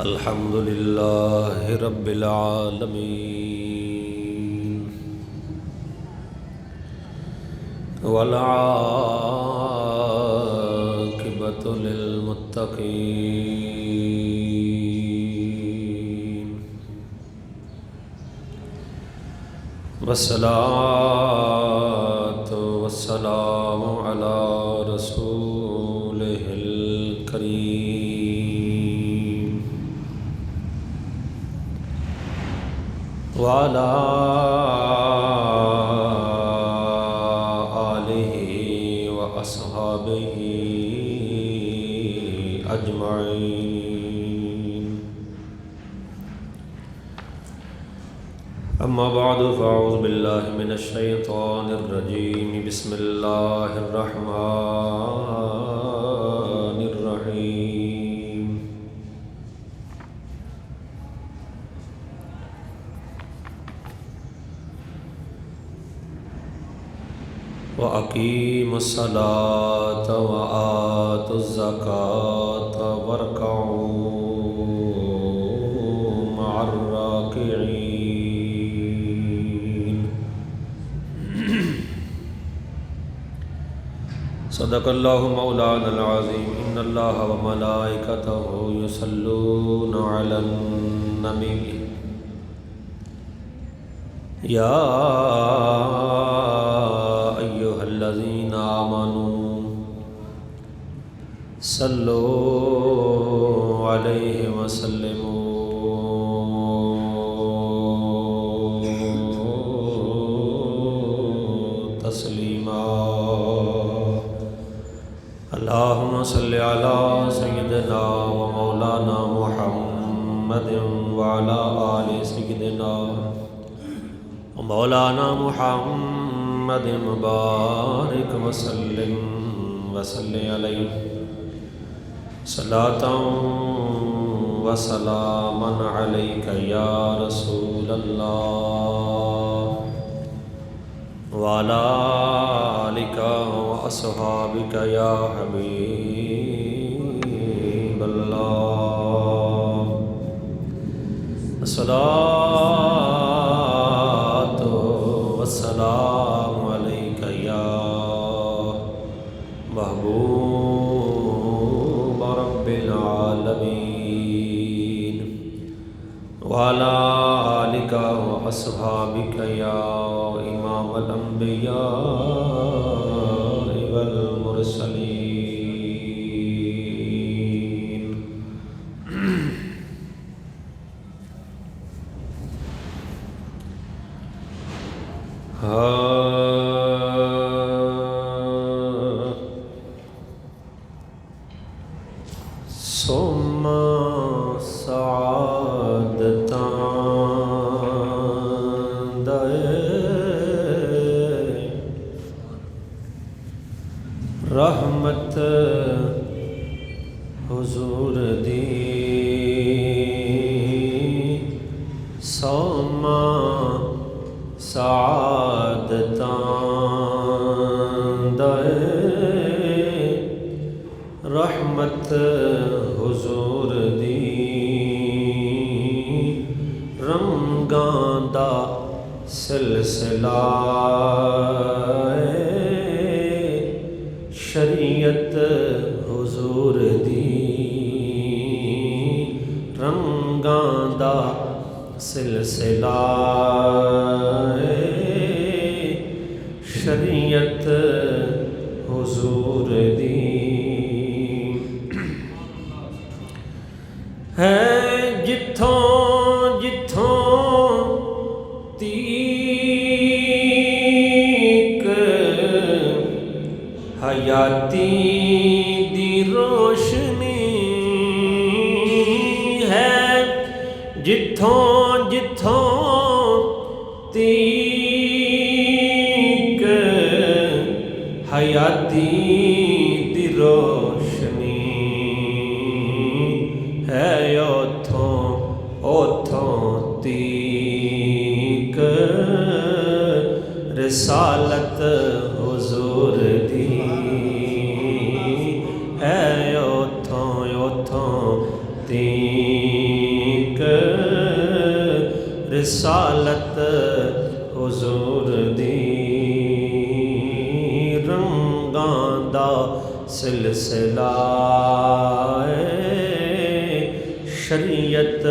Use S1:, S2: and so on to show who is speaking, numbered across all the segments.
S1: الحمد لله رب العالمين والعاقبة للمتقين والصلاة والسلام على رسوله الكريم وعلى آله وأصحابه أجمعين. أما بعد فأعوذ بالله من الشيطان الرجيم. بسم الله الرحمن الرحيم. وَأَقِيمُوا الصَّلَاةَ وَآتُوا الزَّكَاةَ وَارْكَعُوا مَعَ الرَّاكِعِينَ. صدق اللہ مولانا العظیم. ان اللہ وملائکتہ یصلون علی النبی یا ایھا الذین آمنوا صلوا علیہ وسلموا تسلیما. اللہم صل علی سیدنا و مولانا محمد وعلی آل سیدنا و مولانا محمد مبارک وسلم وصلی علیہ صلاۃ و سلاما علیک یا رسول اللہ وعلی آلک و اصحابک یا حبیب اللہ. الصلاۃ والسلام علیک یا محبوب رب العالمین وعلی آلک و اصحابک یا امام الانبیاء والمرسلین. ثم سعادتاں دے رحمت حضور دی ثم سعادتاں دے رحمت حضور دی رنگاں دا سلسلہ شریعت حضور دی رنگاں دا سلسلہ شریعت حضور دی ہے. جتھوں جتھوں تیک حیاتی دی روشنی ہے. جتھوں جتھوں تیک حیاتی دی روشنی ہے. اوتھوں اوتھوں تیک رسالت حضور دی سلسلہ شریعت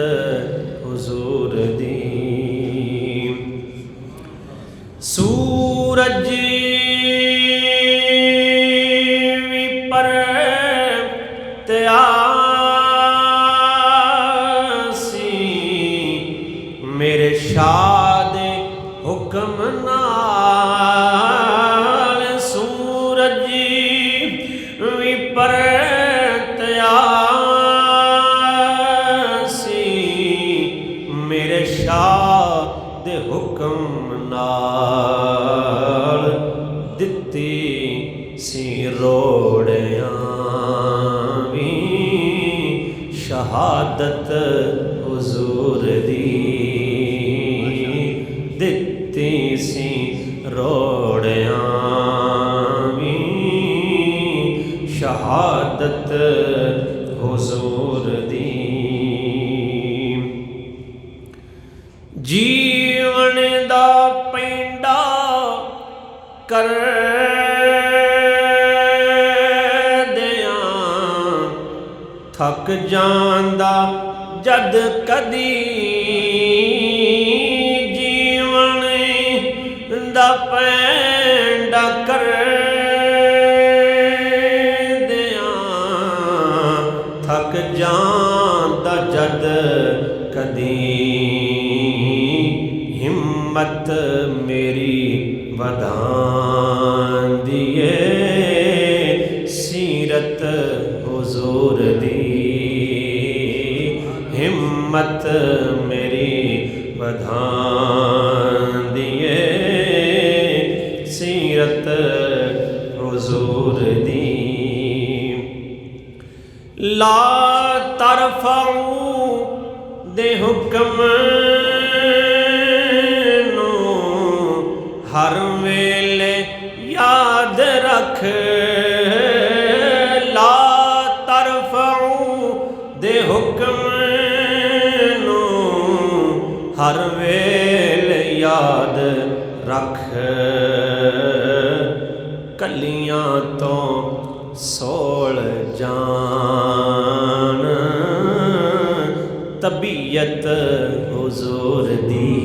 S1: حضور دی سورج بھی پر تیاسی میرے شاد حکم نال سورج بھی پر تیاسی میرے شاد حکم نال دتی سی روڑیاں بھی شہادت حضور دی دتی سی روڑیاں بھی شہادت حضور دی جیون دا پینڈا کر دیاں تھک جاندا جد کدی جیون دا پینڈا کر دیاں تھک جاندا جد کدی ہمت میری ودھان دیے سیرت حضور دی ہمت میری ودھان دیے سیرت حضور دی لا ترفعوا دے حکم ہر ویلے یاد رکھ لا ترفعوا دے حکم نو ہر ویلے یاد رکھ کلیاں تو سوڑ جان طبیعت حضور دی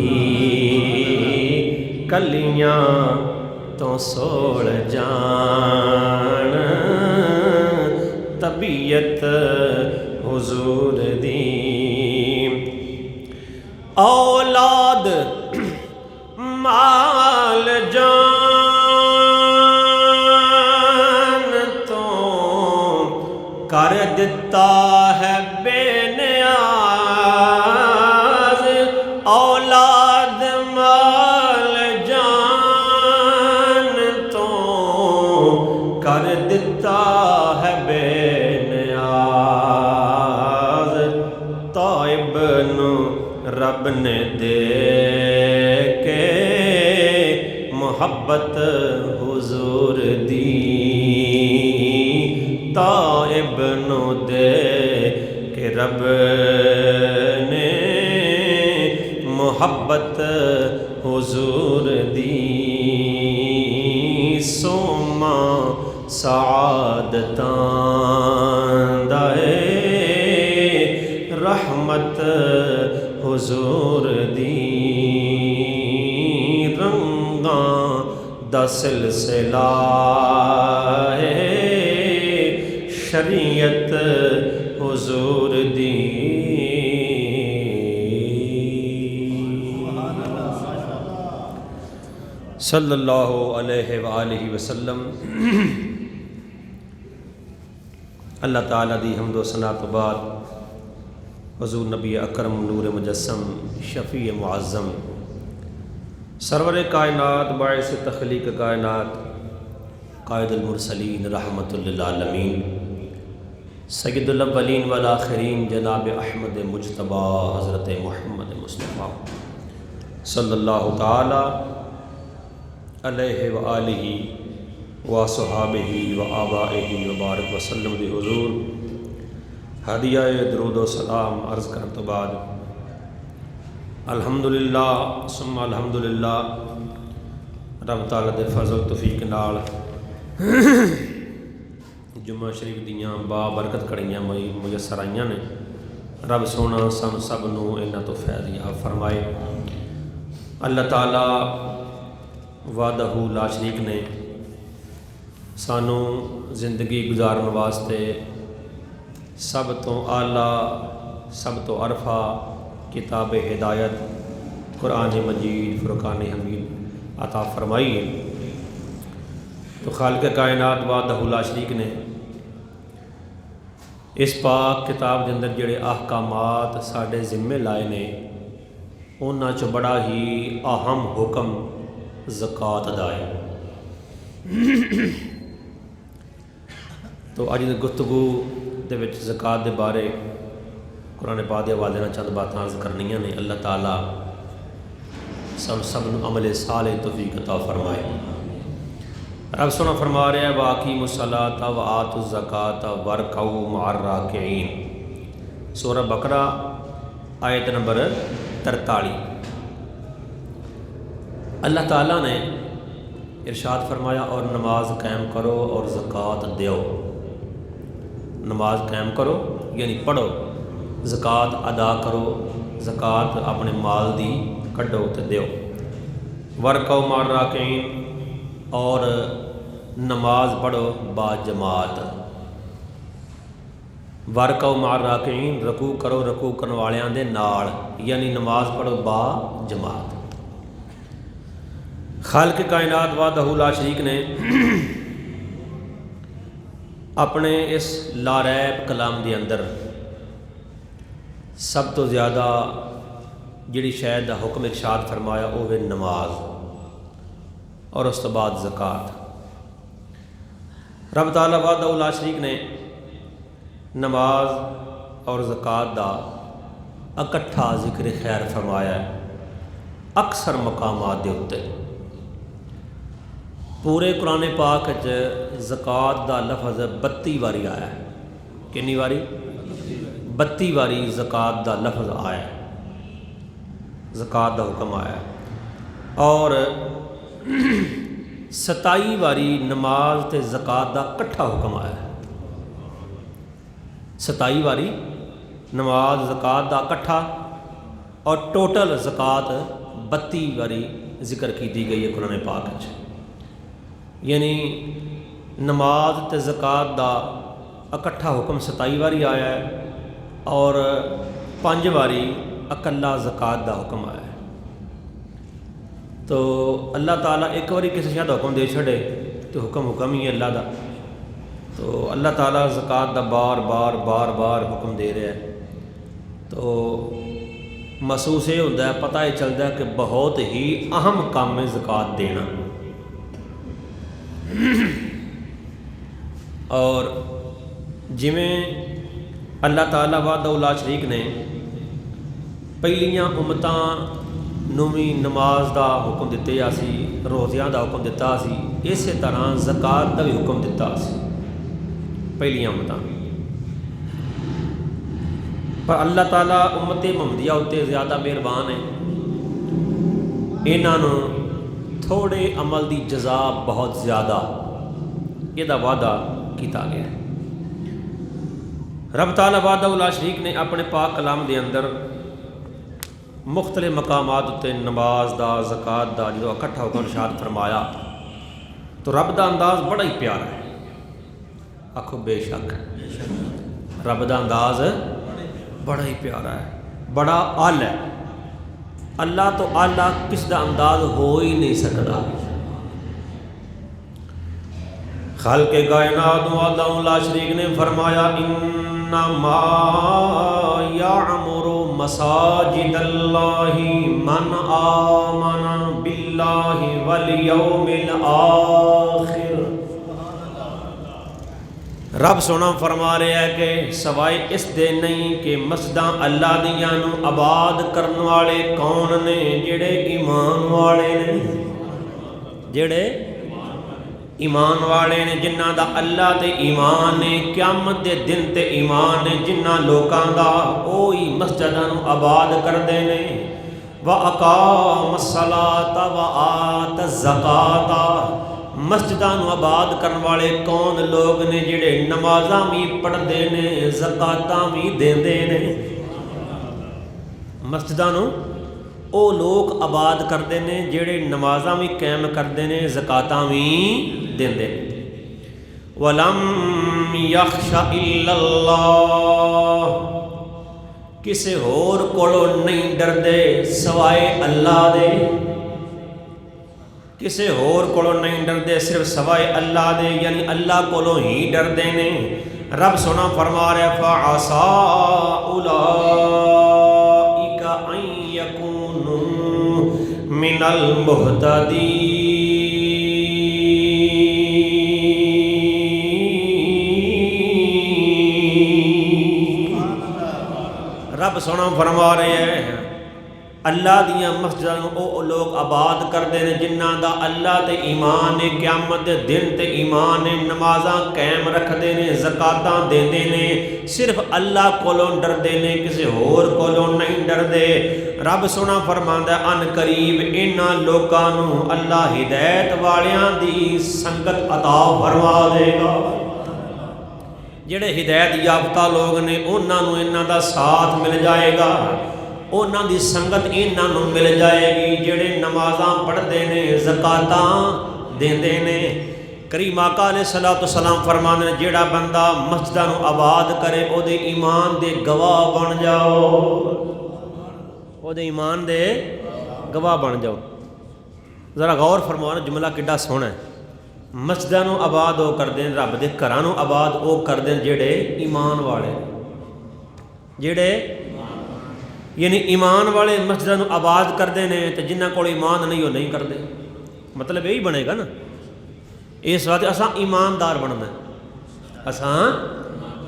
S1: کلیاں تو سوڑ جان طبیعت حضور دی اولاد مال جان تو کر دیتا ہے بے نیاز اولاد مال جان تو کر دیتا ہے بے نیاز طائب نو رب نے دے کے محبت حضور دی طائب نو دے کہ رب نے محبت حضور دی سوما سعادتاں دے رحمت حضور دی رنگاں دا سلسلہ شریعت حضور دی صلی اللہ علیہ وآلہ وسلم اللہ تعالیٰ دی حمد و ثنا تو بعد حضور نبی اکرم نور مجسم شفیع معظم سرور کائنات باعث تخلیق کائنات قائد المرسلین رحمت للعالمین سید الاولین والآخرین جناب احمد مجتبی حضرت محمد مصطفیٰ صلی اللہ تعالی علیہ وآلہ وصحابہ وآبائہ وبارک وسلم دی حضور ہدیہ درود و سلام عرض کرنے تو بعد الحمدللہ ثم الحمدللہ رب تعالیٰ دے فضل توفیق نال جمعہ شریف دیاں بابرکت کڑیاں میسر آئیاں نے۔ رب سونا سن سب نو انہاں تو فیض یاب فرمائے۔ اللہ تعالیٰ وحدہ لا شریک نے سانو زندگی گزارن واسطے سب تو اعلیٰ سب تو عرفہ کتاب ہدایت قرآن مجید فرقان حمید عطا فرمائی ہے۔ تو خالق کائنات وحدہ لا شریک نے اس پاک کتاب کے اندر جڑے احکامات ساڈے ذمے لائے نے انہاں چ بڑا ہی اہم حکم زکوٰۃ دا ہے۔ تو اج دی گفتگو دے وچ زکوٰۃ دے بارے قرآن پاک دے حوالے نال چند باتاں عرض کرنیاں نے۔ اللہ تعالیٰ سب نو عمل صالح توفیق عطا فرمائے۔ رب سونا فرما رہا ہے وَأَقِیمُوا الصَّلَاةَ وَآتُوا الزَّکَاةَ وَارْکَعُوا مَعَ الرَّاکِعِینَ۔ سورہ بقرہ آیت نمبر 43۔ اللہ تعالیٰ نے ارشاد فرمایا اور نماز قائم کرو اور زکوٰۃ دیو۔ نماز قائم کرو یعنی پڑھو، زکوٰۃ ادا کرو، زکوٰۃ اپنے مال دی کڈو تے دیو۔ وَارْکَعُوا مَعَ الرَّاکِعِینَ، اور نماز پڑھو با جماعت۔ وَارْکَعُوا مَعَ الرَّاکِعِینَ، رکوع کرو رکوع کرن والیاں دے نال، یعنی نماز پڑھو با جماعت۔ خالق کائنات وحدہ لا شریک نے اپنے اس لا ریب کلام دے اندر سب تو زیادہ جڑی شاید دا حکم ارشاد فرمایا وہ ہے نماز، اور اس تو بعد زکوٰۃ۔ رب تعالیٰ وحدہ لا شریک نے نماز اور زکوٰۃ دا اکٹھا ذکر خیر فرمایا ہے اکثر مقامات دے اتے۔ پورے قرآن پاک زکوٰۃ دا لفظ 32 واری آیا ہے۔ کنی واری؟ 32 واری زکوٰۃ دا لفظ آیا ہے، زکوٰۃ دا حکم آیا ہے، اور 27 واری نماز تے زکوٰۃ دا کٹھا حکم آیا ہے۔ 27 واری نماز زکوٰۃ دا کٹھا، اور ٹوٹل زکوٰۃ 32 واری ذکر کی دی گئی ہے قرآن پاک وچ۔ یعنی نماز تے زکوٰۃ دا اکٹھا حکم 27 واری آیا ہے، اور 5 واری اکلا زکوٰۃ دا حکم آیا ہے۔ تو اللہ تعالیٰ ایک باری کسی شاید حکم دے چھڑے تو حکم ہی ہے اللہ دا۔ تو اللہ تعالیٰ زکوٰۃ دا بار بار بار بار حکم دے رہا ہے، تو محسوس یہ ہوتا ہے، پتہ یہ چلتا ہے کہ بہت ہی اہم کام ہے زکوٰۃ دینا۔ اور جویں اللہ تعالیٰ وحدہ لا شریک نے پہلیاں امتاں نو بھی نماز دا حکم دیتے سی، روزیاں دا حکم دیتا سی، اسی طرح زکوٰۃ دا بھی حکم دیتا سی پہلیاں امتاں۔ پر اللہ تعالیٰ امت محمدیہ اتے زیادہ مہربان ہے، انہاں نو تھوڑے عمل دی جزا بہت زیادہ یہ دا وعدہ کیتا گیا ہے۔ رب تعالیٰ وحدہ لا شریک نے اپنے پاک کلام دے اندر مختلف مقامات تے نماز دا زکوٰۃ دا جو اکٹھا حکم ارشاد فرمایا، تو رب دا انداز بڑا ہی پیارا ہے۔ آکھو بے شک، رب دا انداز بڑا ہی پیارا ہے، بڑا اعلیٰ ہے۔ اللہ تو اعلیٰ کس دا انداز ہو ہی نہیں سکتا۔ خالق کائنات وحدہ لا شریک نے فرمایا انما یعمر مساجد اللہ من آمن باللہ والیوم الآخر۔ رب سونا فرما رہا ہے کہ سوائے اس دے نہیں کہ مسجداں اللہ دیاں نو آباد کرن والے کون نے؟ جڑے ایمان والے نے، جڑے ایمان والے نے، جنہاں دا اللہ تے ایمان نے، قیامت دے دن تے ایمان نے، جنہاں لوکاں دا اوہی مسجداں نو آباد کردے نے۔ وَأَقَامَ الصَّلَاةَ وَآتَ الزَّکَاةَ، مسجداں نو آباد کرن والے کون لوگ نے؟ جڑے نمازاں بھی پڑھدے نے، زکاتاں بھی دیندے نے۔ مسجداں نو او لوگ آباد کردے نے جڑے نمازاں بھی قائم کردے نے، زکاتاں بھی دیندے نے۔ وَلَمْ يَخْشَ إِلَّا اللَّهُ، کسے ہور کولوں نہیں ڈردے سوائے اللہ دے، کسے ہور کولوں نہیں ڈردے صرف سوائے اللہ دے، یعنی اللہ کولوں ہی ڈردے نے۔ رب سونا فرما رہا فَعَسَىٰ أُولَٰئِكَ أَن يَكُونُوا مِنَ الْمُهْتَدِينَ۔ رب سونا فرما رہے ہیں اللہ دیاں مسجداں او لوگ آباد کردے نے جنہاں دا اللہ تے ایمان ہے، قیامت دے دن تے ایمان ہے، نمازاں قائم رکھدے نے، زکاتاں دیندے نے، صرف اللہ کولوں ڈردے نے، کسی ہور کولوں نہیں ڈردے۔ رب سونا فرماندا ان قریب انہاں لوکاں نو اللہ ہدایت والیاں دی سنگت عطا فرما دے گا۔ جڑے ہدایت یافتہ لوگ نے انہاں نو انہاں دا ساتھ مل جائے گا، انہاں دی سنگت انہاں نو مل جائے گی۔ جڑے نمازاں پڑھدے نے، زکاتاں دیندے نے۔ کریم آقا علیہ الصلوۃ والسلام فرماندے نے جڑا بندہ مسجداں نو آباد کرے او دے ایمان دے گواہ بن جاؤ، او دے ایمان دے گواہ بن جاؤ۔ ذرا غور فرماؤ جملہ کڈا سوہنا ہے۔ مسجداں نو آباد او کردے نے، رب دے گھراں نو آباد او کردے نے جڑے ایمان والے، جڑے یعنی ایمان والے مسجداں نو آباد کردے نے تے جنہاں کول ایمان نہیں وہ نہیں کردے۔ مطلب یہی بنے گا نا، اس واسطے اساں ایماندار بننا ہے، اساں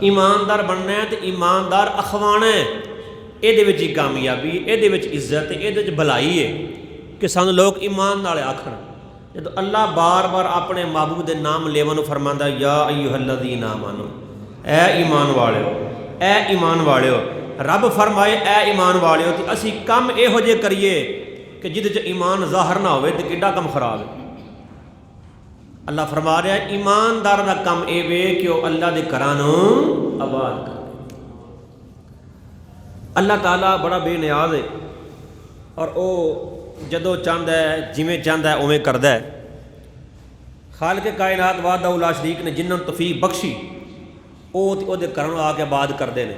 S1: ایماندار بننا ہے تے ایماندار اخوانا ہے۔ یہ ہی کامیابی، یہ عزت ہے، یہ بھلائی ہے کہ سانو لوگ ایمان والے آکھن۔ جب اللہ بار بار اپنے محبوب دے نام لیون فرماندا یا ایھا الذین آمنو، اے ایمان والےو، اے ایمان والےو۔ رب فرمائے اے ایمان والےو تے اسی کم یہو جے کریے کہ جدے چ ایمان ظاہر نہ ہوئے تے کڈا کم خراب ہے۔ اللہ فرما رہا ہے ایماندار دا کم اے وے کہ وہ اللہ دے گھراں نوں آباد کرے۔ اللہ تعالیٰ بڑا بے نیاز ہے اور او جدو چاہتا ہے جویں چاہتا ہے اویں کردا ہے۔ خالق کائنات وحدہ لا شریک نے جنہاں توفیق بخشی او دے گھراں آ کے آباد کردے نے۔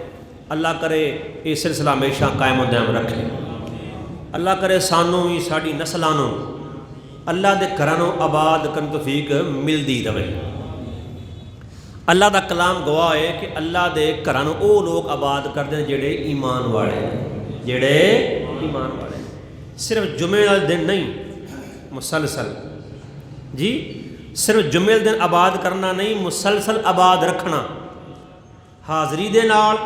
S1: اللہ کرے یہ سلسلہ ہمیشہ قائم و دائم رکھے۔ اللہ کرے سانوں بھی ساری نسلاں نوں اللہ دے گھراں آباد کرن توفیق ملدی رہے۔ اللہ دا کلام گواہ ہے کہ اللہ دے گھراں او لوگ آباد کردے ہیں جڑے ایمان والے، جڑے ایمان والے۔ صرف جمعے والے دن نہیں، مسلسل جی صرف جمعے والے دن آباد کرنا نہیں، مسلسل آباد رکھنا، حاضری دے نال۔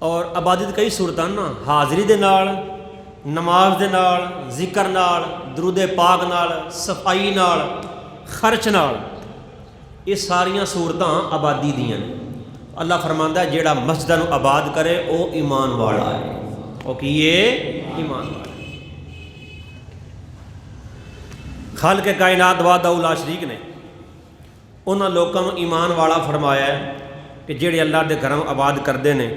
S1: اور آبادی کئی صورتاں نا، حاضری دے نال، نماز دے نال، ذکر نال، درود پاک نال، صفائی نال، خرچ نال، یہ ساریاں صورتاں آبادی دیاں۔ اللہ فرماندا ہے جیڑا مسجداں نو آباد کرے او ایمان والا ہے، او کیے ایمان والا۔ خالق کائنات وحدہ لا شریک نے انہاں لوکاں نو ایمان والا فرمایا ہے کہ جیڑے اللہ دے گھراں آباد کردے نے،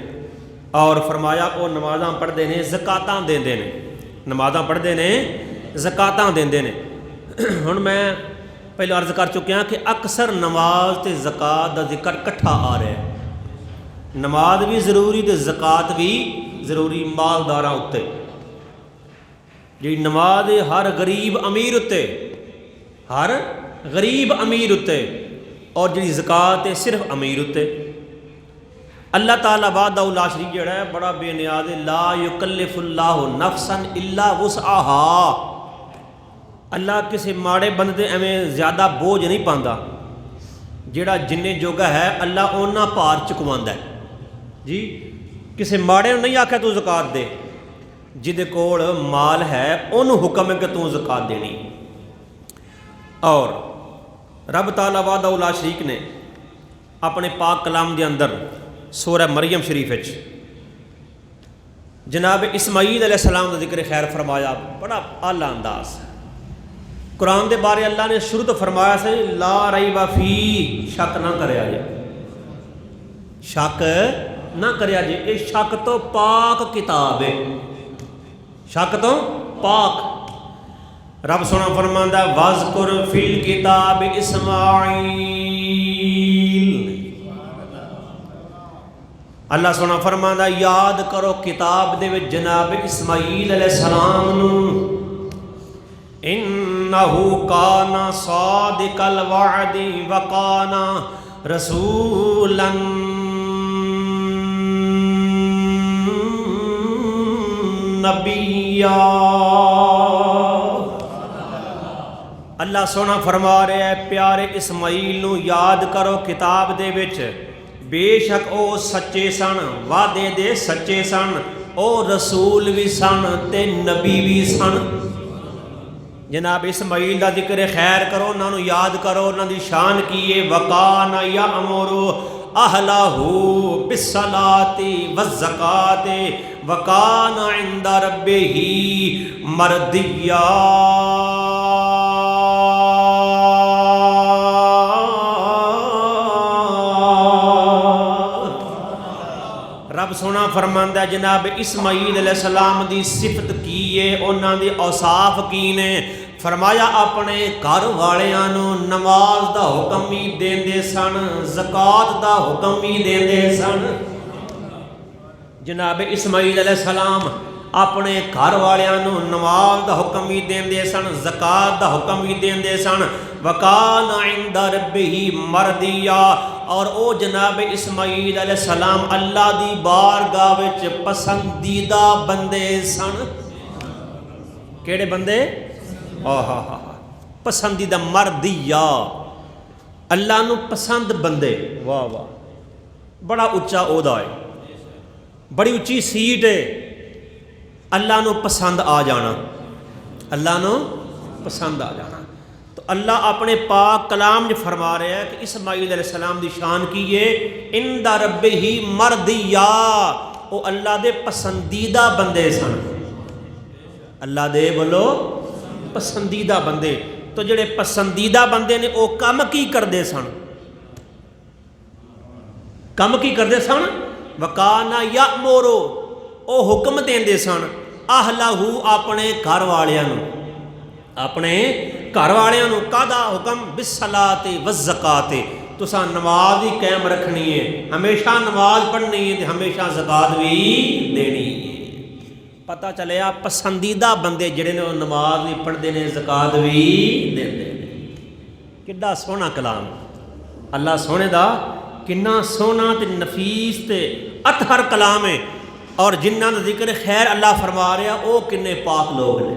S1: اور فرمایا وہ نمازاں پڑھتے ہیں، زکاتاں دیندے نے، نمازاں پڑھتے ہیں، زکاتاں دیندے نے۔ ہن میں پہلے عرض کر چکیا کہ اکثر نماز تے زکات دا ذکر کٹھا آ رہا ہے۔ نماز بھی ضروری تے زکات بھی ضروری مالداراں اُتے۔ جی نماز ہر غریب امیر اُتے، ہر غریب امیر اُتے، اور جی زکات ہے صرف امیر اُتے۔ اللہ تعالیٰ وحدہ لا شریک جڑا ہے بڑا بے نیاز ہے، لا یکلف اللہ نفسا الا وسعہا۔ اللہ کسی ماڑے بندے ایویں زیادہ بوجھ نہیں پاندا، جڑا جننے جوگا ہے اللہ اونا پار چکواندا ہے جی۔ کسی ماڑے نہیں آکھے تو زکات دے، جدے کول مال ہے انہوں حکم ہے کہ تو زکات دینی۔ اور رب تعالیٰ وحدہ لا شریک نے اپنے پاک کلام دے اندر سورہ مریم شریف جناب اسماعیل علیہ السلام کا ذکر خیر فرمایا، بڑا اعلیٰ انداز ہے۔ قرآن دے بارے اللہ نے شروع تو فرمایا سے لا ریب فی، شک نہ کریا جے، شک نہ کریا جے، یہ شک تو پاک کتاب ہے، شک تو پاک۔ رب سونا فرماندا ہے وَاذْكُرْ فِي الْكِتَابِ اسماعیل، اللہ سونا فرماندا ہے یاد کرو کتاب دے وچ جناب اسماعیل علیہ السلام نو، انہو کانا صادق الوعد وکانا رسولا نبیا۔ اللہ سونا فرما رہے ہیں پیارے اسماعیل نو یاد کرو کتاب دے وچ بے شک او سچے سن، وعدے دے سچے سن، او رسول بھی سن تے نبی بھی سن۔ جناب اسماعیل دا ذکر خیر کرو، انہاں نو یاد کرو، انہاں دی شان کیے وکان یامر اہلہ بالصلاۃ والزکاۃ وکان عند ربہ مردیا۔ رب سونا فرماندا ہے جناب اسماعیل علیہ السلام دی صفت کی ہے، انہاں دی اوصاف کی نے، فرمایا اپنے گھر والیاں نو نماز دا حکم بھی دیندے سن، زکوٰۃ دا حکم بھی دیندے سن۔ جناب اسماعیل علیہ السلام اپنے گھر والیاں نو نماز دا حکم بھی دیندے سن، زکوٰۃ دا حکم بھی دیندے سن، وکان عند ربہ مردیا، اور او جناب اسماعیل علیہ السلام اللہ دی بارگاہ وچ پسندیدہ بندے سن۔ کیڑے بندے؟ پسندیدہ مردیا، اللہ نو پسند بندے، واہ واہ، بڑا اچا عہدہ ہے، بڑی اچھی سیٹ ہے، اللہ نو پسند آ جانا، اللہ نو پسند آ جانا۔ تو اللہ اپنے پاک کلام جو فرما رہے ہیں کہ اسماعیل علیہ السلام دی شان کی ہے عند ربہ مردیا، او اللہ دے پسندیدہ بندے سن، اللہ دے بولو پسندیدہ بندے۔ تو جڑے پسندیدہ بندے نے او کم کی کردے سن؟ کم کی کردے سن؟ وکانا یامر، او حکم دیندے سن اہلہ اپنے گھر والیاں نو، اپنے گھر والیاں نو کادا حکم بالصلاۃ والزکاۃ، تساں نماز ہی قائم رکھنی ہے، ہمیشہ نماز پڑھنی ہے تے ہمیشہ زکوٰۃ بھی دینی ہے۔ پتہ چلیا پسندیدہ بندے جڑے نے نماز بھی پڑھتے ہیں، زکوٰۃ بھی دیندے نے۔ کڈا سونا کلام اللہ سونے دا، کنا سونا تے نفیس تے اطہر کلام ہے، اور جنہاں دا ذکر خیر اللہ فرما رہا او کنے پاک لوگ نے،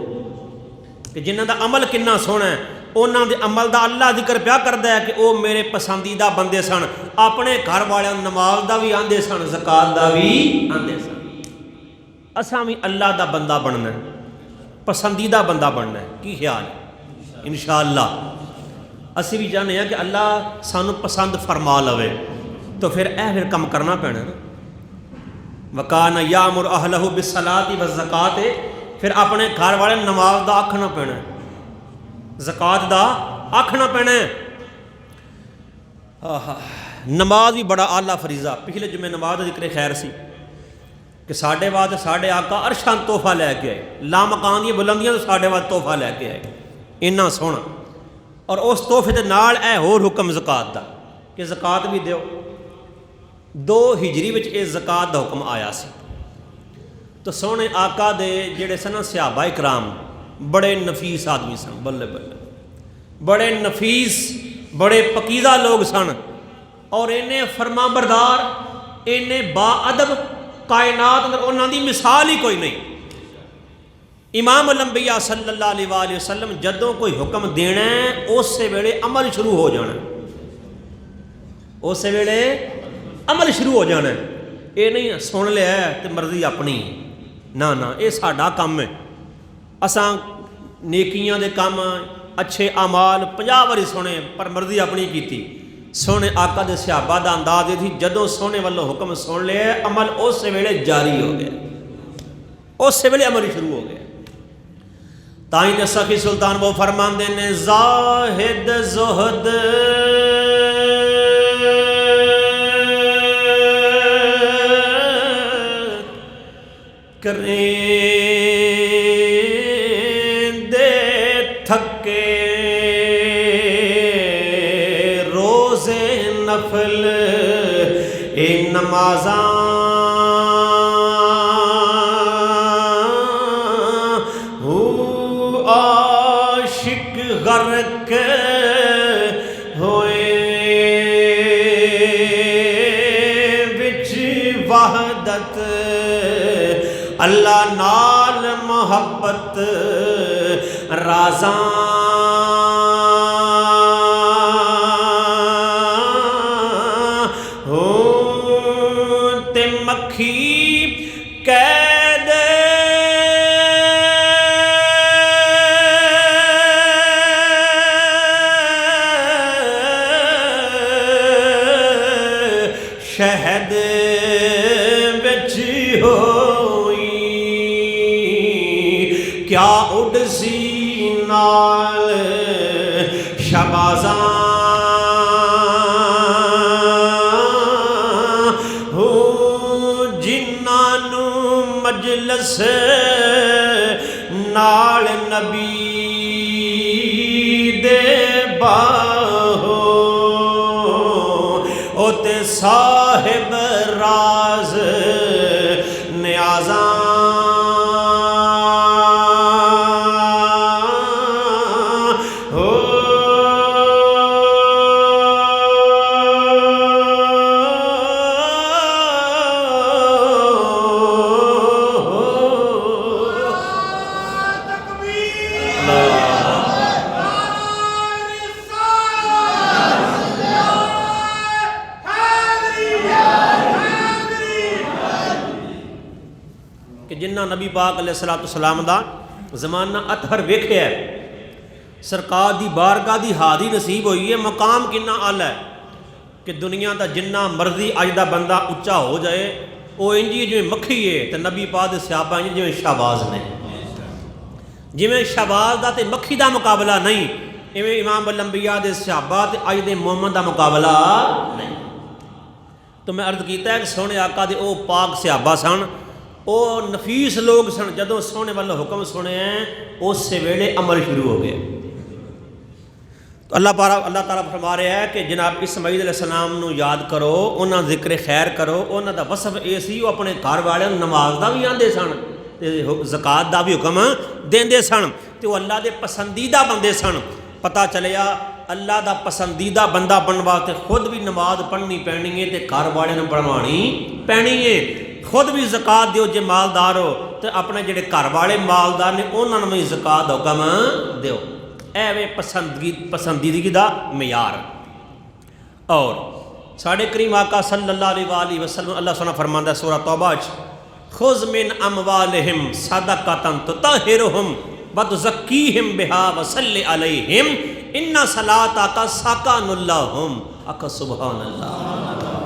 S1: کہ جنہاں دا عمل کنا سونا ہے، انہاں دے عمل دا اللہ ذکر پیا کردا ہے کہ او میرے پسندیدہ بندے سن، اپنے گھر والوں نماز دا بھی آندے سن، زکوٰۃ دا بھی آندے سن۔ اساں بھی اللہ دا بندہ بننا ہے، پسندیدہ بندہ بننا ہے، کی خیال ہے؟ انشاءاللہ اسی بھی چاہتے ہیں کہ اللہ سانو پسند فرما لوے، تو پھر پھر کم کرنا پینا نا۔ وکان یامر اہلہ بالصلاۃ والزکاۃ، پھر اپنے گھر والے نماز دا آکھنا پینا ہے، زکوٰۃ دا آکھنا پینا ہے۔ نماز بھی بڑا اعلیٰ فریضہ، پچھلے جمعے نماز دا ذکر خیر سی کہ ساڈے واسطے ساڈے آقا عرشاں تحفہ لے کے آئے، لامکان دی بلندیاں تو ساڈے واسطے تحفہ لے کے آئے، اتنا سونا، اور اس تحفے دے نال اے ہور حکم زکوٰۃ دا کہ زکوٰۃ بھی دیو۔ 2 ہجری وچ اے زکوٰۃ دا حکم آیا سی، تو سونے آقا دے جڑے سن صحابہ کرام بڑے نفیس آدمی سن، بلے بلے، بڑے نفیس، بڑے پکیزہ لوگ سن، اور انہیں فرما بردار، انہیں با ادب، کائنات اندر انہاں دی مثال ہی کوئی نہیں۔ امام الانبیاء صلی اللہ علیہ وآلہ وسلم جدوں کوئی حکم دینا ہے اس سے ویلے عمل شروع ہو جانا ہے، اس سے ویلے عمل شروع ہو جانا ہے، یہ نہیں سن لیا ہے تو مرضی اپنی، نہ یہ ساڈا کام ہے، اساں نیکیاں دے کام اچھے اعمال 50 واری سنے پر مرضی اپنی کیتی۔ سونے آقا دے صحابہ دا انداز یہ تھی جدوں سونے والوں حکم سن لیا عمل اس ویلے جاری ہو گیا، اس ویلے عمل شروع ہو گیا۔ تائیں تے سخی سلطان وہ فرماندے نے زاہد زہد کریں دے تھکے روزے نفل اے نمازاں عاشق غرق ہوئے وچ وحدت اللہ نال محبت رازاں ہو تے مکھی قید شہد بچ ہوئی کیا اڈ سی نال شبازاں ہو جنہاں نو مجلس نال نبی دے باہو او تے صاحب راز نیازاں ہو کہ جنہ نبی پاک علیہ السلام دا زمانہ اطہر ویکھیا ہے سرکار دی بارگاہ دی حاضری نصیب ہوئی ہے مقام کنا اعلی ہے کہ دنیا دا جنہ مرضی اج دا بندہ اچا ہو جائے وہ انجی جو مکھی ہے تو نبی پاک دے صحابہ انجی جو شہباز نے جویں شہباز دا تے مکھی دا مقابلہ نہیں ایویں امام الانبیاء دے صحابہ تے اج دے محمد دا مقابلہ نہیں تو میں عرض کیتا ہے کہ سونے آقا دے او پاک صحابہ سن او نفیس لوگ سن جدوں سونے والا حکم سنے ہیں اس سے ویلے عمل شروع ہو گئے تو اللہ تعالیٰ فرما رہا ہے کہ جناب اسماعیل علیہ السلام نو یاد کرو انہاں ذکر خیر کرو انہاں دا وصف اے سی وہ اپنے گھر والے نماز دا بھی آندے سن تے زکات دا بھی حکم دیندے سن تے وہ اللہ دے پسندیدہ بندے سن پتہ چلیا اللہ دا پسندیدہ بندہ بنن واسطے خود بھی نماز پڑھنی پینی ہے تے گھر والے نوں پڑھوانی پینی ہے خود بھی زکات دیو جے مالدار ہو تے اپنے جڑے گھر والے مالدار نے انہاں نوں بھی زکات دا حکم دیو ایویں پسندیدگی دا معیار اور ساڈے کریم آقا صلی اللہ علیہ وسلم اللہ سبحانہ فرماندا ہے سورہ توبہ وچ خذ من اموالہم صدقۃ تطہرہم وتزکیہم بہا وصلی علیہم ان صلاتک سکن لہم اک سبحان اللہ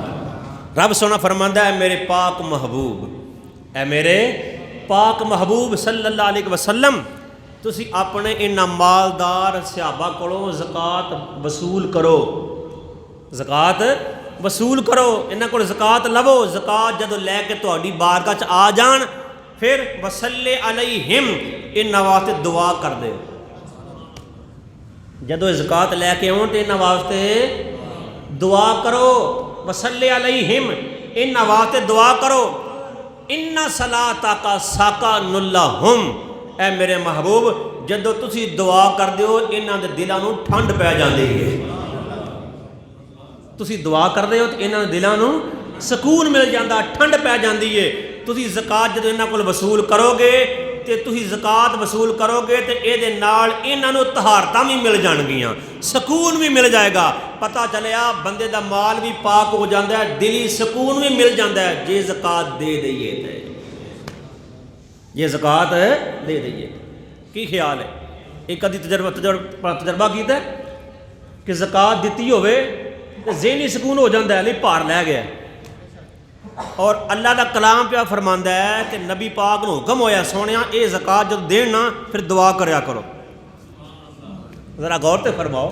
S1: رب سونا فرماندا ہے میرے پاک محبوب اے میرے پاک محبوب صلی اللہ علیہ وسلم تسی اپنے انہاں مالدار صحابہ کولوں زکات وصول کرو زکات وصول کرو انہاں کول زکات لو زکات جدوں لے کے تہاڈی بارگاہ چ آ جان پھر وصلی علیہم انہاں واسطے دعا کر دے جدوں زکات لے کے آؤ تے انہاں واسطے دعا کرو وصلی علیہم انہاں واسطے دعا کرو ان صلاتک سکن لہم اے میرے محبوب جدو تسی دعا کر دیو انہاں دے دلاں نوں ٹھنڈ پہ جاندی ہے تسی دعا کر دیو تے انہاں دے دلاں نوں سکون مل جاندا ٹھنڈ پہ جاندی ہے تسی زکات جدو انہاں کول وصول کرو گے تے تسی زکات وصول کرو گے تے اے دے نال انہاں نوں طہارتاں بھی مل جان گیاں سکون بھی مل جائے گا پتہ چلیا بندے دا مال بھی پاک ہو جاندا ہے دلی سکون بھی مل جاندا ہے جے زکات دے دئیے تے یہ زکات دے دئیے کی خیال ہے ایک ادھی تجربہ کیتا ہے کہ زکات دیتی ہوئے ذہنی سکون ہو جاتا ہے نہیں پار لے گیا اور اللہ دا کلام پہ فرماندا ہے کہ نبی پاک نو حکم ہویا سونیا اے زکات جب دین نا پھر دعا کریا کرو. ذرا غور تے فرماؤ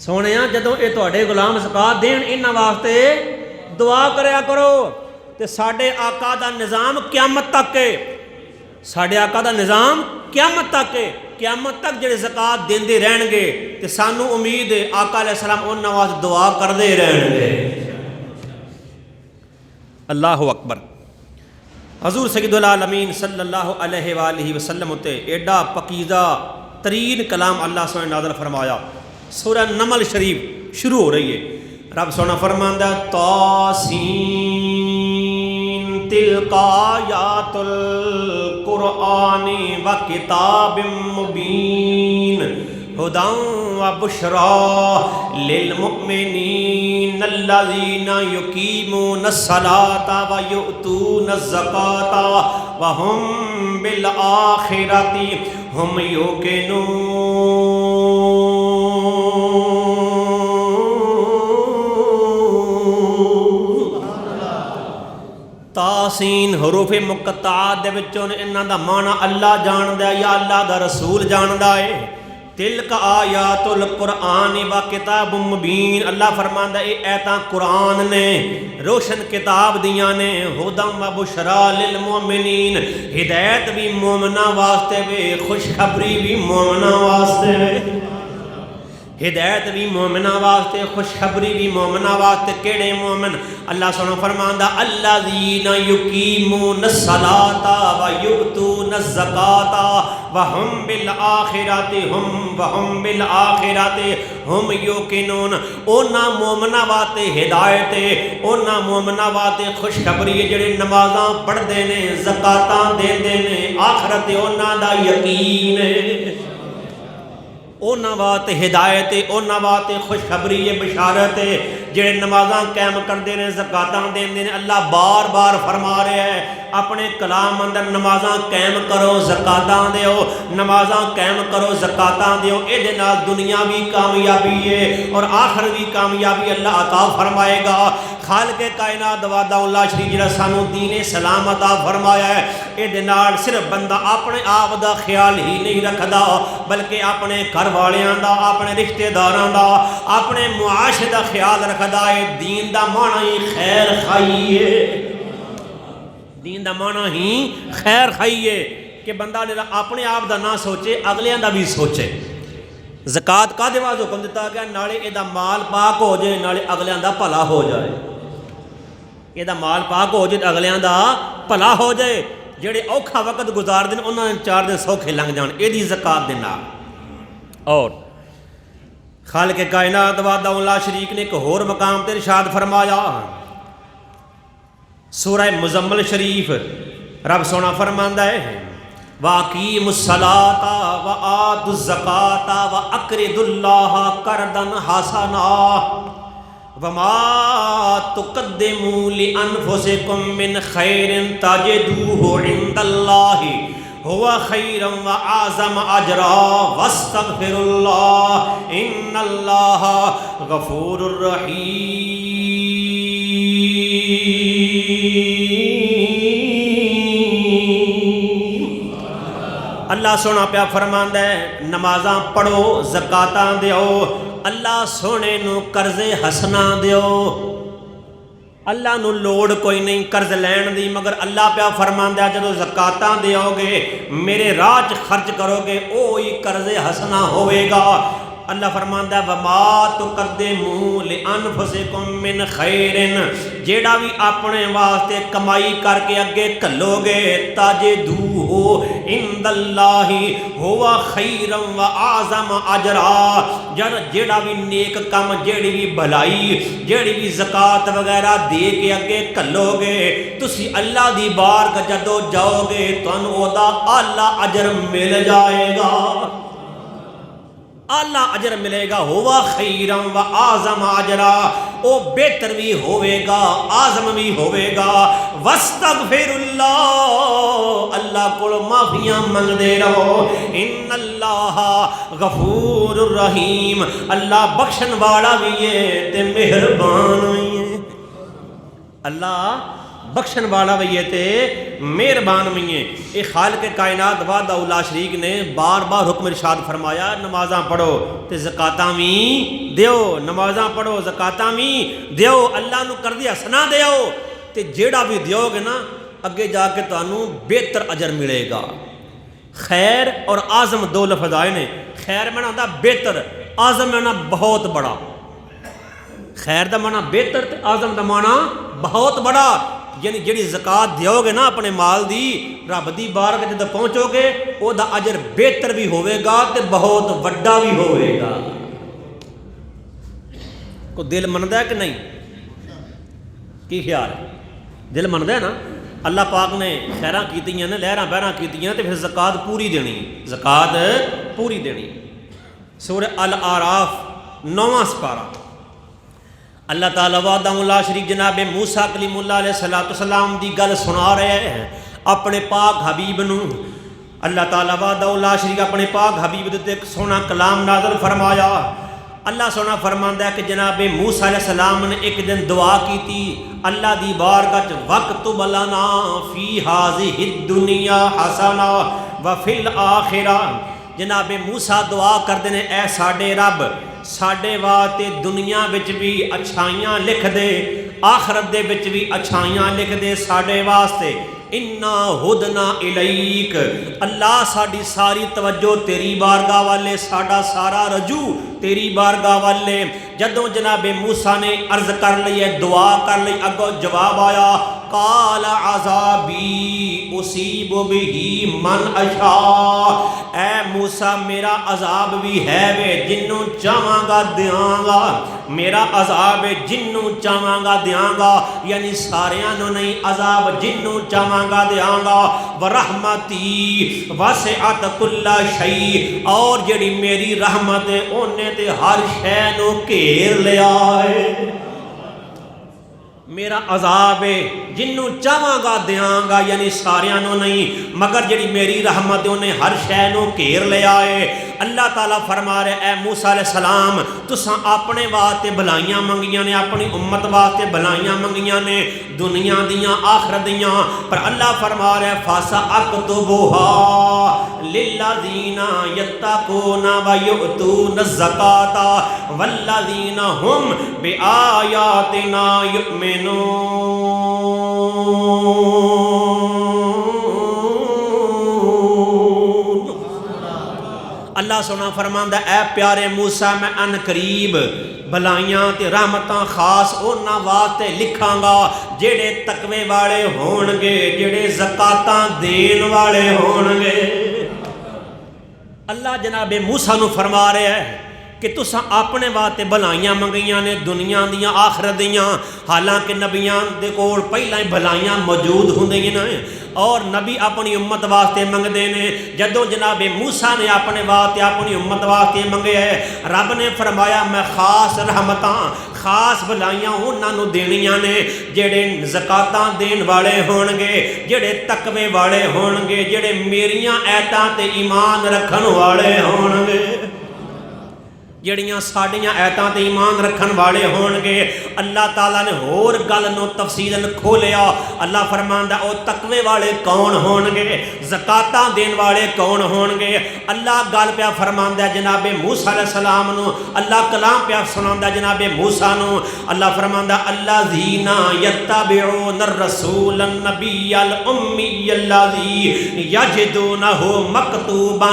S1: سونیا جدوں اے تواڈے غلام زکات دین انہاں واسطے دعا کریا کرو. تے ساڈے آقا دا نظام قیامت تک ہے. ساڈے آقا دا نظام قیامت تک ہے. قیامت تک جڑے زکات دیندے رہن گے تے سانو امید ہے آقا علیہ السلام انہاں واسطے دعا کردے رہن گے. اللہ اکبر. حضور سید العالمین صلی اللہ علیہ وآلہ وسلم تے ایڈا پکیزہ ترین کلام اللہ سبحانہ نازل فرمایا. سورہ نمل شریف شروع ہو رہی ہے. رب سونا فرماندا طاسین تلک آیات القرآن و کتاب مبین ہدی و بشری للمؤمنین الذین یقیمون الصلاۃ و یؤتون الزکاۃ وہم بالآخرۃ ہم یوقنون. تاسین حروف مقطعات دے وچوں انہاں دا معنی اللہ جاندا ہے یا اللہ دا رسول جاندا ہے. تلک آیات القرآن و کتاب مبین اللہ فرماندا ہے اے ایتاں قرآن نے روشن کتاب دیاں نے. ہدی و بشری للمؤمنین ہدایت بھی مومناں واسطے وے خوشخبری بھی مومناں واسطے وے. ہدایت بھی مومناں واسطے خوشخبری بھی مومناں واسطے. کیڑے مومن؟ اللہ سبحانہ فرماندا الذین یقیمون الصلاۃ و یؤتون الزکاۃ وہم بالآخرۃ ہم یوقنون. اونا مومناں واسطے ہدایت ہے, اونا مومناں واسطے خوشخبری ہے جڑے نمازاں پڑھدے نے زکاتاں دیندے نے آخرت اونا دا یقین ہے. اونا واسطے ہدایت ہے, اونا واسطے خوشخبری ہے بشارت ہے جڑے نمازاں قائم کردے نے زکاتاں دیندے نے. اللہ بار بار فرما رہا ہے اپنے کلام اندر نمازاں قائم کرو زکاتاں دیو, نمازاں قائم کرو زکاتاں دیو. اے دے نال دنیا بھی کامیابی ہے اور آخر بھی کامیابی اللہ عطا فرمائے گا. خالق کائنات وحدہ لا شریک جڑا سانو دین اسلام عطا فرمایا ہے اے دے نال صرف بندہ اپنے آپ دا خیال ہی نہیں رکھدا بلکہ اپنے گھر والیاں دا, اپنے رشتہ داراں دا, اپنے معاشرے دا خیال رکھدا ہے. دین دا معنی ہی خیر خائی ہے. دین دا معنی ہی خیر خائی ہے کہ بندہ اپنے آپ دا نہ سوچے اگلیاں دا بھی سوچے. زکات کا دیواز حکم دیتا گیا نالے اے دا مال پاک ہو جائے نالے اگلیاں دا بھلا ہو جائے. اے دا مال پاک ہو جائے اگلیاں دا بھلا ہو جائے. جڑے اوکھا وقت گزار دن انہاں نے 4 دن سوکھے لنگ جان اے دی زکات دے نال. اور خالق کائنات وحدہ لا شریک نے ایک اور مقام تے ارشاد فرمایا سورہ مزمل شریف. رب سونا فرماندا ہے وَأَقِیمُوا الصَّلَاةَ وَآتُوا الزَّکَاةَ وَأَقْرِضُوا اللَّهَ قَرْضًا حَسَنًا وَمَا تُقَدِّمُوا لِأَنفُسِكُم مِّنْ خَيْرٍ تَجِدُوهُ عِندَ اللَّهِ هُوَ خَيْرًا وَأَعْظَمَ أَجْرًا وَاسْتَغْفِرُوا اللَّهَ إِنَّ اللَّهَ غَفُورٌ رحیم. اللہ سونا پیا فرماندا ہے نمازاں پڑھو زکاتاں دیو. اللہ سونے نو قرض حسنا دیو. اللہ نو لوڑ کوئی نہیں قرض لین دی مگر اللہ پیا فرماندا ہے جدو زکاتاں دیو گے میرے راہ چ خرچ کرو گے اوہی قرض حسنا ہوئے گا. اللہ فرماندا ہے وَمَا تُقَدِّمُوا لِأَنفُسِكُم مِّنْ خَيْرٍ جیڑا بھی اپنے واسطے کمائی کر کے اگے کھلو گے تَجِدُوهُ عِندَ اللَّهِ هُوَ خَيْرًا وَأَعْظَمَ أَجْرًا. جیڑا بھی نیک کم جیڑی بھی بھلائی جیڑی بھی زکات وغیرہ دے کے اگے کھلو گے تسی اللہ دی بارگاہ جدو جاؤ گے تانوں او دا اعلیٰ اجر مل جائے گا. اعلیٰ اجر ملے گا. ہوا خیرم و اعظم اجرا او بہتر بھی ہوئے گا اعظم بھی ہوئے گا. واستغفر اللہ اللہ کو معافیاں منگ دے رہو. ان اللہ غفور الرحیم اللہ بخشن والا بھی ہے تے مہربان بھی ہے. اللہ بخشن والا بھی ہے تے مہربان بھی ہے۔ یہ خالق کائنات وحدہ لا شریک نے بار بار حکم ارشاد فرمایا نمازاں پڑھو تے زکاتاں بھی دیو، نمازاں پڑھو زکاتاں بھی دیو، اللہ نو کردی حسنا دیو تے جیڑا بھی دیو گے نا اگے جا کے تانوں بہتر اجر ملے گا۔ خیر اور اعظم دو لفظ آئے نے، خیر میں ہوتا بہتر، اعظم میں ہونا بہت بڑا۔ خیر دا معنی بہتر تے اعظم دا معنی بہت بڑا، یعنی جڑی زکات دیو گے نا اپنے مال دی رب دی بارگاہ جدوں پہنچو گے او دا اجر بہتر بھی ہوئے گا تے بہت وڈا بھی ہوئے گا۔ کو دل مندا ہے کہ نہیں؟ کی خیال ہے؟ دل مندا ہے نا؟ اللہ پاک نے خیراں کیتیاں نے، لہراں بہراں کیتیاں تے پھر زکات پوری دینی، زکات پوری دینی۔ سورہ الاعراف 9واں سپارہ، اللہ تعالیٰ وحدہ لا شریک جناب موسیٰ کلیم اللہ علیہ السلام دی گل سنا رہے ہیں اپنے پاک حبیب نو۔ اللہ تعالیٰ وحدہ لا شریک اپنے پاک حبیب دے ایک سونا کلام نازل فرمایا۔ اللہ سونا فرماندا ہے کہ جناب موسیٰ علیہ السلام نے ایک دن دعا کی تھی اللہ دی بارگاہ وچ وَاکْتُبْ لَنَا فِی هَٰذِهِ الدُّنْیَا حَسَنَةً وَفِی الْآخِرَةِ۔ جناب موسیٰ دعا کردے نے اے ساڈے رب ساڈے واسطے دنیا وچ بھی اچھائیاں لکھ دے، آخرت دے وچ بھی اچھائیاں لکھ دے ساڈے واسطے۔ اِنَّا ہُدْنَا إِلَيْكَ، اللہ ساڈی ساری توجہ تیری بارگاہ والے، ساڈا سارا رجوع تیری بارگاہ والے۔ جدوں جناب موسیٰ نے عرض کر لی ہے، دعا کر لی، اگوں جواب آیا قال عذابی اصیب بہ من اشاء، اے موسیٰ میرا عذاب بھی ہے وے جنوں چاہواں گا دیاں گا، میرا عذاب جنوں چاہواں گا دیاں گا، یعنی ساریاں نو نہیں، عذاب جنوں چاہواں گا دیاں گا۔ ورحمتی وسعت کل شیء، اور جڑی میری رحمت ہے اونے تے ہر شے نو گھیر لیا ہے۔ میرا عذاب ہے جنوں چاہواں گا دیاں گا، یعنی ساریاں نو نہیں مگر جڑی میری رحمت ہے انہیں ہر شے نو گھیر لیا ہے۔ اللہ تعالیٰ فرما رہے اے موسیٰ علیہ السلام تساں اپنے واسطے بھلائیاں منگیاں نے، اپنی امت واسطے بھلائیاں منگیاں نے دنیا دیاں آخرت دیاں، پر اللہ فرما رہے فَسَأَكْتُبُهَا لِلَّذِينَ يَتَّقُونَ وَيُؤْتُونَ الزَّكَاةَ وَالَّذِينَ هُمْ بِآيَاتِنَا اللہ سونا فرماندا اے پیارے موسیٰ میں ان قریب بھلائیاں تے رحمتاں خاص اونا واسطے لکھاں گا جڑے تقوی والے ہون گے، جڑے زکاتاں دین والے ہون گے۔ اللہ جناب موسیٰ نو فرما رہے ہیں کہ تساں اپنے واسطے بھلائیاں منگیاں نے دنیا دیاں آخرت دیاں، حالانکہ نبیاں دے کول پہلاں ہی بھلائیاں موجود ہوندیاں نے اور نبی اپنی امت واسطے منگدے نے۔ جدوں جناب موسیٰ نے اپنے واسطے اپنی امت واسطے منگے ہے، رب نے فرمایا میں خاص رحمتاں خاص بھلائیاں انہاں نو دینیاں نے جڑے زکاتاں دین والے ہون گے، جڑے تقوی والے ہون گے، جڑے میریاں آیتاں تے ایمان رکھن والے ہون گے، جڑیاں ساڑیاں آیتاں تے ایمان رکھن والے ہون گے۔ اللہ تعالیٰ نے اور گل نو تفصیلاً کھولیا۔ اللہ فرماندا او تقوی والے کون ہون گے، زکاتاں دین والے کون ہون گے۔ اللہ گل پیا فرماندا جناب موسیٰ علیہ السلام نو، اللہ کلام پیا سناندا جناب موسیٰ نو۔ اللہ فرماندا الذین یتبعون الرسول النبی الامی الذی یجدونہ مکتوبا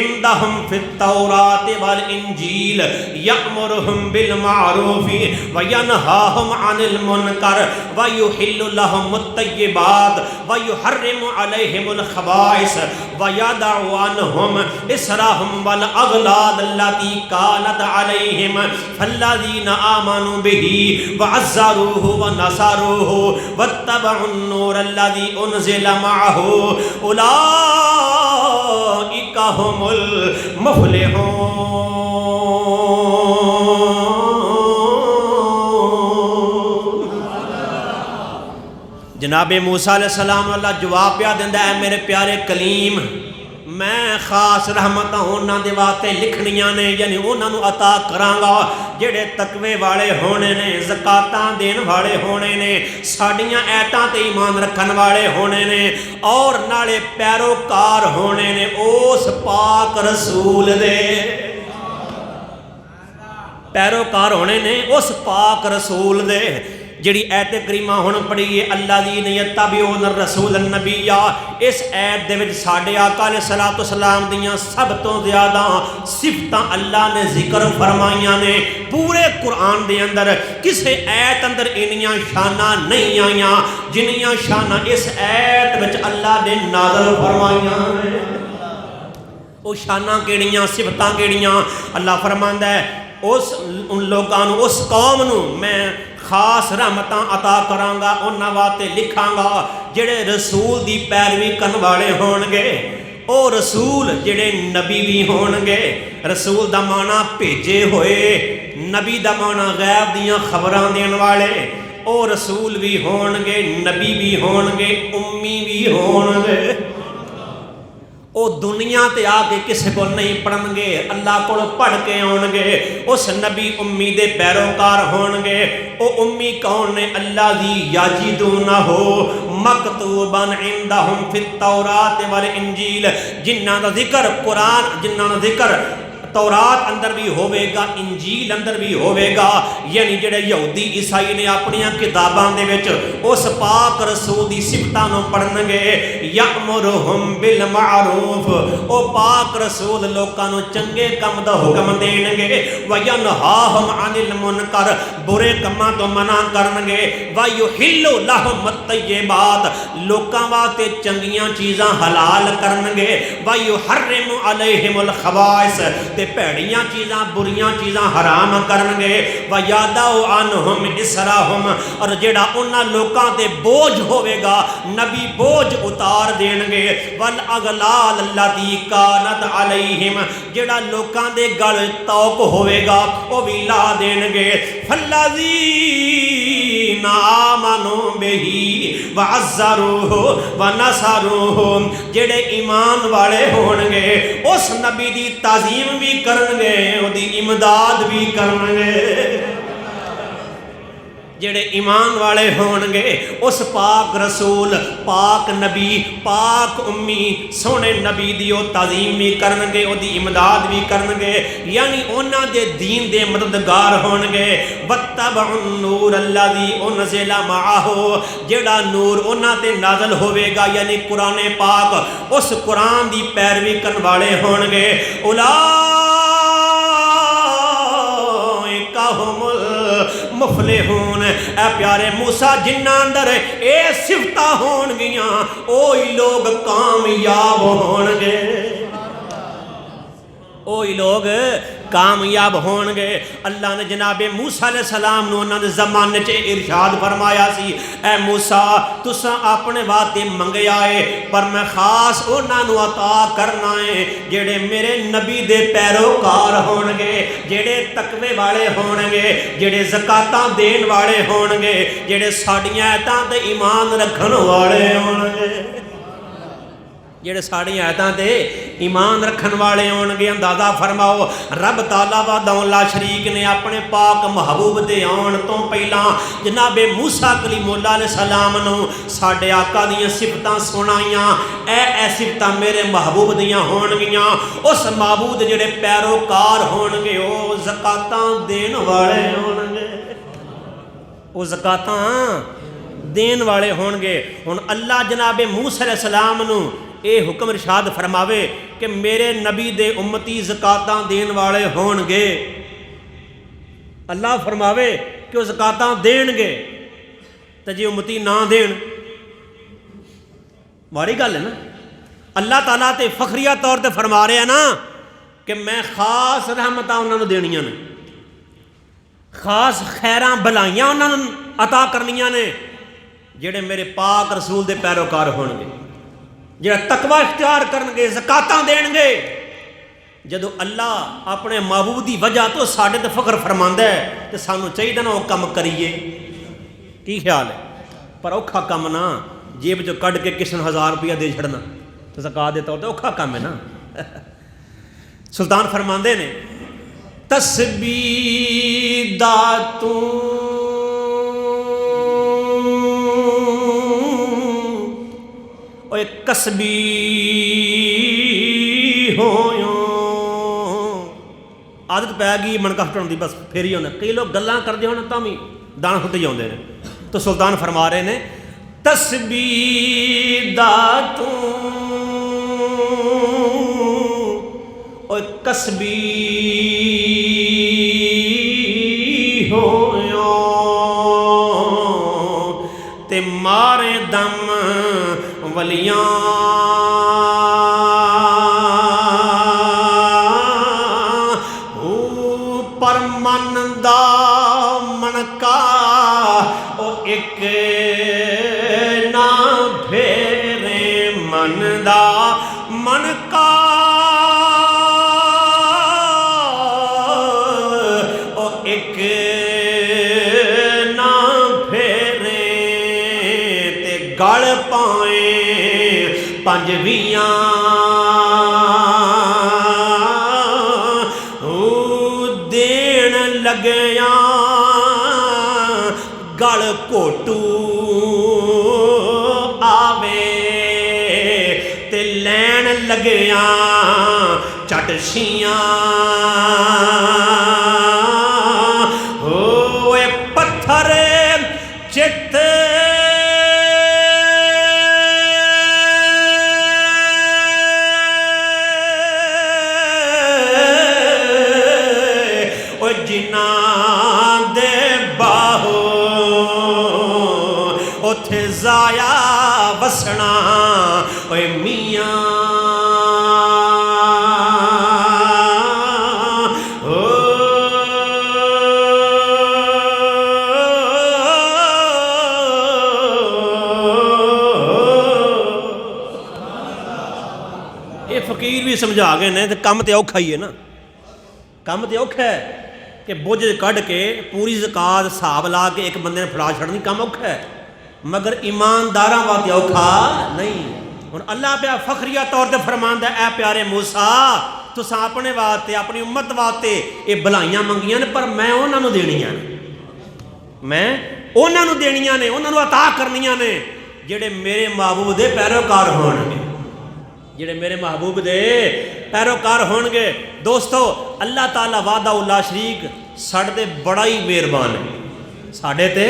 S1: عندہم فی التوراۃ والانجیل یأمرہم بالمعروف وینہاہم عن المنکر ویحل لہم الطیبات ویحرم علیہم الخبائث ویدع عنہم اسرہم والاغلال التي کانت علیہم فالذین آمنوا بہ وعزروہ ونصروہ واتبعوا النور الذي انزل معہ اولئک هم المفلحون۔ جناب موسیٰ علیہ السلام اللہ جواب پیا دیندا ہے میرے پیارے کلیم میں خاص رحمتاں انہاں دے واسطے لکھنیاں نے، یعنی انہاں نو عطا کراں گا جڑے تقوی والے ہونے نے، زکاتاں دین والے ہونے نے، ساڈیاں ایتاں تے ایمان رکھن والے ہونے نے، اور نالے پیروکار ہونے نے اس پاک رسول دے، پیروکار ہونے نے اس پاک رسول دے۔ جڑی ایت کریمہ ہن پڑھی ہے الذین یتبعون الرسول النبی، اس ایت دے وچ ساڈے آقا علیہ الصلوۃ والسلام دیاں سب تو زیادہ صفتاں اللہ نے ذکر فرمائیاں نے۔ پورے قرآن دے اندر کسے ایت اندر انیاں شاناں نہیں آئیاں جنیاں شاناں اس ایت وچ اللہ نے نازل فرمائیاں نے۔ او شاناں کیڑیاں، صفتاں کیڑیاں؟ اللہ فرماندا ہے ان لوگاں نو، اس قوم نو میں خاص رحمتاں عطا کراں گا، انہاں واسطے لکھاں گا جڑے رسول دی پیروی کرن والے ہون گے۔ او رسول جڑے نبی بھی ہون گے۔ رسول دا معنی بھیجے ہوئے، نبی دا معنی غیب دیاں خبراں دین والے۔ او رسول بھی ہون گے، نبی بھی ہون گے، امی بھی ہون گے۔ او دنیا تے آ کے کسے کو نہیں پڑھن گے، اللہ کو پڑھ کے آن گے۔ اس نبی امی دے پیروکار ہون گے۔ او امی کون نے؟ اللہ دی یاجدونہ مکتوباً عندہم فی التوراۃ والانجیل، جنہاں دا ذکر قرآن، جنہاں دا ذکر تورات اندر بھی ہوئے گا، انجیل اندر بھی ہوئے گا۔ یعنی جڑے یہودی عیسائی نے اپنیاں کتاباں دے وچ اس پاک رسول دی صفتاں نو پڑھن گے۔ یأمرہم بالمعروف، او پاک رسول لوکاں نو چنگے کم دا حکم دین گے۔ وینہاہم عن المنکر، برے کماں تو منع کرن گے۔ ویحل لہم الطیبات، لوکاں واسطے چنگیاں چیزاں حلال کرن گے۔ ویحرم علیہم الخبائث، پیڑیاں چیزاں بریاں چیزاں حرام کرن گے۔ وَيَضَعُ عَنْهُمْ إِصْرَهُمْ، اور جڑا انہاں لوکاں تے بوجھ ہوئے گا نبی بوجھ اتار دین گے۔ وَالْأَغْلَالَ الَّتِي كَانَتْ عَلَيْهِمْ، جڑا لوکاں دے گل توق ہوئے گا وہ بھی لا دین گے۔ فَالَّذِينَ آمَنُوا بِهِ وَعَزَّرُوهُ وَنَصَرُوهُ، جڑے ایمان والے ہون گے اس نبی دی تعظیم بھی کرن گے، او دی امداد بھی کرن گے۔ جڑے ایمان والے ہون گے اس پاک رسول، پاک نبی، پاک امی سونے نبی دی او تعظیم بھی کرن گے، او دی امداد بھی کرن گے، یعنی انہاں دے دین دے مددگار ہون گے۔ وَاتَّبَعُوا النُّورَ الَّذِي أُنزِلَ مَعَهُ، جڑا نور انہاں تے نازل ہوئے گا یعنی قرآن پاک، اس قرآن دی پیروی کرن والے ہون گے۔ اولئک هم المفلحون، اے پیارے موسیٰ جنہاں اندر اے صفتاں ہون گیاں اوہی لوگ کامیاب ہون گے، اوہی لوگ کامیاب ہون گے۔ اللہ نے جناب موسیٰ علیہ السلام نو انہاں دے زمانے چ ارشاد فرمایا سی، اے موسیٰ تساں اپنے واسطے منگیا ہے پر میں خاص انہاں نو عطا کرنا ہے جڑے میرے نبی دے پیروکار ہون گے، جڑے تقوی والے ہون گے، جڑے زکاتاں دین والے ہون گے، جڑے ساڈیاں ایتاں تے ایمان رکھن والے ہون گے، جڑے ساڑی آیتاں تے ایمان رکھن والے ہون گے۔ اندازہ فرماؤ رب تعالیٰ وحدہ لا شریک نے اپنے پاک محبوب دے آن تو پہلا جناب موسیٰ کلیم اللہ علیہ السلام نو ساڑے آقا دیاں صفتاں سنائیاں، اے صفتاں میرے محبوب دیاں ہون گیاں۔ اس معبود جڑے پیروکار ہون گے او زکاتاں دین والے ہون گے، او زکاتاں دین والے ہون گے۔ ہن اللہ جناب موسیٰ علیہ السلام نو اے حکم ارشاد فرماوے کہ میرے نبی دے امتی زکاتاں دین والے ہون گے، اللہ فرماوے کہ وہ زکاتاں دین گے تو جی امتی نہ دین ماری گل ہے نا۔ اللہ تعالیٰ تے فخریہ طور تے فرما رہے ہیں نا کہ میں خاص رحمتاں انہوں نے دینیاں نے، خاص خیراں بلائیاں انہوں نے عطا کرنیاں نے جڑے میرے پاک رسول دے پیروکار ہون گے، جڑا تقوی اختیار کرن گے، زکاتاں دین گے۔ جدو اللہ اپنے معبود دی وجہ تو ساڈے تے فخر فرماندا ہے تے سانو چاہیے نا وہ کم کریے، کی خیال ہے؟ پر اوکھا کم نا جیب جو کڈ کے کسی نے 1000 روپیہ دے چھڑنا تو زکات دے طور تے اوکھا کم ہے نا۔ سلطان فرماندے نے تسبیح دا تو کسبی ہویوں عادت پی گئی منکا ہٹن دی بس پھر ہی ہونا کئی لوگ گلاں کردے ہونا تاں وی دان ہٹ جاندے نے تو سلطان فرما رہے نے تسبیح دا تو او کسبی ہویوں تے مارے دم ولیاں پر من دا منکا او ایک نہ پھیرے من دا منکا او ایک نہ پھیرے تے گل پائیں پنجویاں دین لگیاں گل کوٹو آوے تے لین لگیاں چٹشیاں ہوئے پتھر چت جناں دے باہو اتھے ضائع وسنا اوے میاں یہ فقیر بھی سمجھا گئے نے تے کم تے اوکھا ہی ہے نا کم تے اوکھا ہے کہ بوجھ کڈ کے پوری زکات حساب لا کے ایک بندے نے پھڑا چھڑنی کم اوکھا ہے مگر ایمانداراں واسطے اوکھا نہیں ہن اللہ پیا فخریہ طور تے فرماندا ہے اے پیارے موسیٰ تساں اپنے واسطے اپنی امت واسطے یہ بھلائیاں منگیاں نے پر میں انہاں نوں دینیاں نے میں انہاں نوں دینیاں نے انہاں نوں عطا کرنیاں نے جڑے میرے محبوب دے پیروکار ہون گے جڑے میرے محبوب دے پیروکار ہون گے دوستو اللہ تعالیٰ وعدہ لا شریک ساڈے تے بڑا ہی مہربان ہے ساڈے تے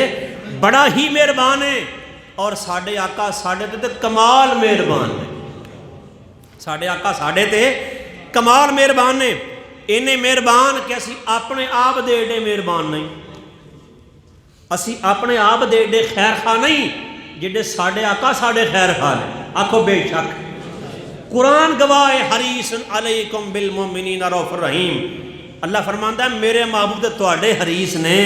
S1: بڑا ہی مہربان ہے اور ساڈے آقا ساڈے تے کمال مہربان ہے ساڈے آقا ساڈے تے کمال مہربان نے انہیں مہربان کہ اسی اپنے آپ دے ایڈے مہربان نہیں اسی اپنے آپ دے ایڈے خیر خواہ نہیں جڑے ساڈے آقا ساڈے خیر خواہ نے آکھو بے شک قرآن گواہ حریص علیکم بالمؤمنین رؤوف الرحیم اللہ فرماندا ہے میرے محبوب تے تواڈے حریص نے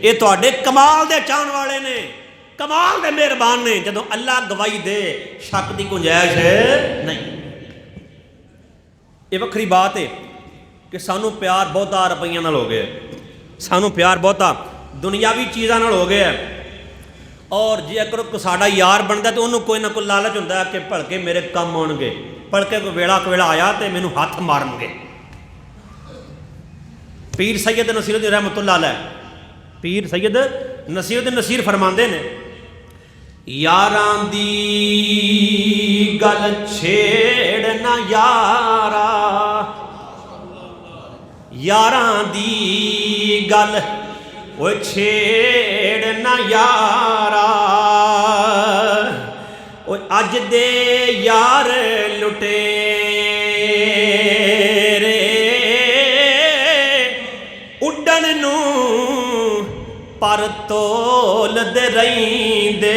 S1: یہ تواڈے کمال دے چاہن والے نے کمال دے مہربان نے جدوں اللہ گواہی دے شک دی گنجائش نہیں یہ وکھری بات ہے کہ سانو پیار بہتا روپیاں نال ہو گیا سانو پیار بہتا دنیاوی چیزاں نال ہو گیا اور جی اگر ساڈا یار بنتا تو انہوں کوئی نہ کوئی لالچ ہوتا ہے کہ بھلکے میرے کم آن گے بھلکے کوئی ویلا آیا تو مینوں ہاتھ مارن گے پیر سید نصیر الدین رحمت اللہ علیہ پیر سید نصیر الدین نصیر فرماندے نے یاراں دی گل چھیڑ نہ یارا یاراں دی گل وہ چھیڑ نہ یارا وہ اج دے یار لٹے رے اڈن نو پر تول دے رہی دے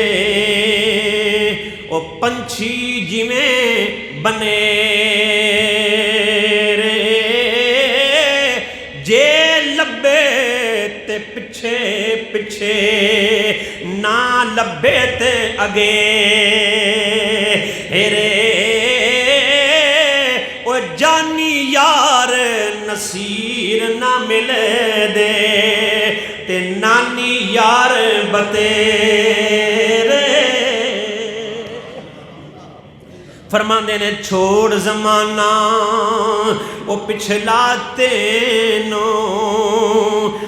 S1: وہ پنچھی جویں بنے رے جے لبے تے پچھے پچھے نہ لبے تے اگے رے او جانی یار نصیر نہ ملے دے تے نانی یار بتے رے فرماندے نے چھوڑ زمانہ وہ پچھلا تینوں،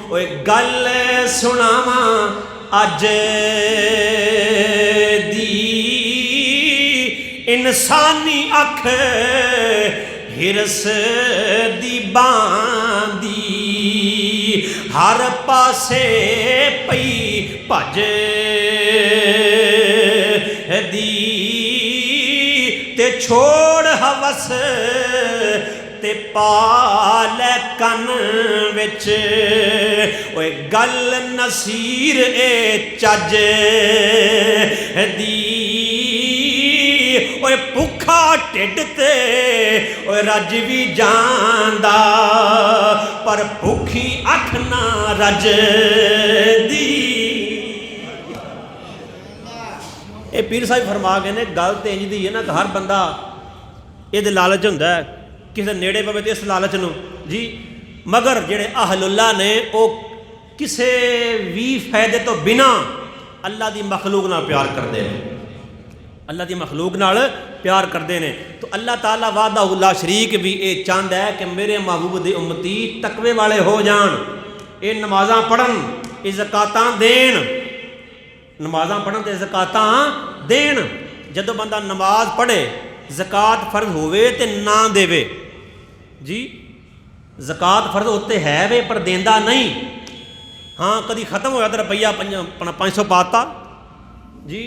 S1: وہ ایک گل سناواں اج دی انسانی اکھ ہرس دی باندی ہر پاسے پئی بھج دی تے چھوڑ ہوس تے پا لے کن وچ اوے گل نصیر اے چج دی اوے بھکھا ٹھڈ تے اوے رج بھی جاندا پر بھکھی اکھ نہ رج دی۔ اے پیر صاحب فرما گئے نے گل تے انج دی ہے نا کہ ہر بندہ یہ لالچ ہوندا ہے کسے نیڑے پوے تے اس لالچ نو جی، مگر جڑے اہل اللہ نے وہ کسے بھی فائدے تو بنا اللہ دی مخلوق نال پیار کردے ہیں، اللہ دی مخلوق نال پیار کردے نے۔ تو اللہ تعالیٰ وحدہ لا شریک بھی اے چاہندا ہے کہ میرے محبوب دے امتی تقوی والے ہو جان، اے نمازاں پڑھن، اے زکاتاں دین، نمازاں پڑھن تے زکاتاں دین۔ جدو بندہ نماز پڑھے زکات فرض ہوئے تے نہ دے جی، زکات فرض ہوتے ہے وے پر دیندا نہیں، ہاں کدی ختم ہویا تو روپیہ 500 پاتا جی،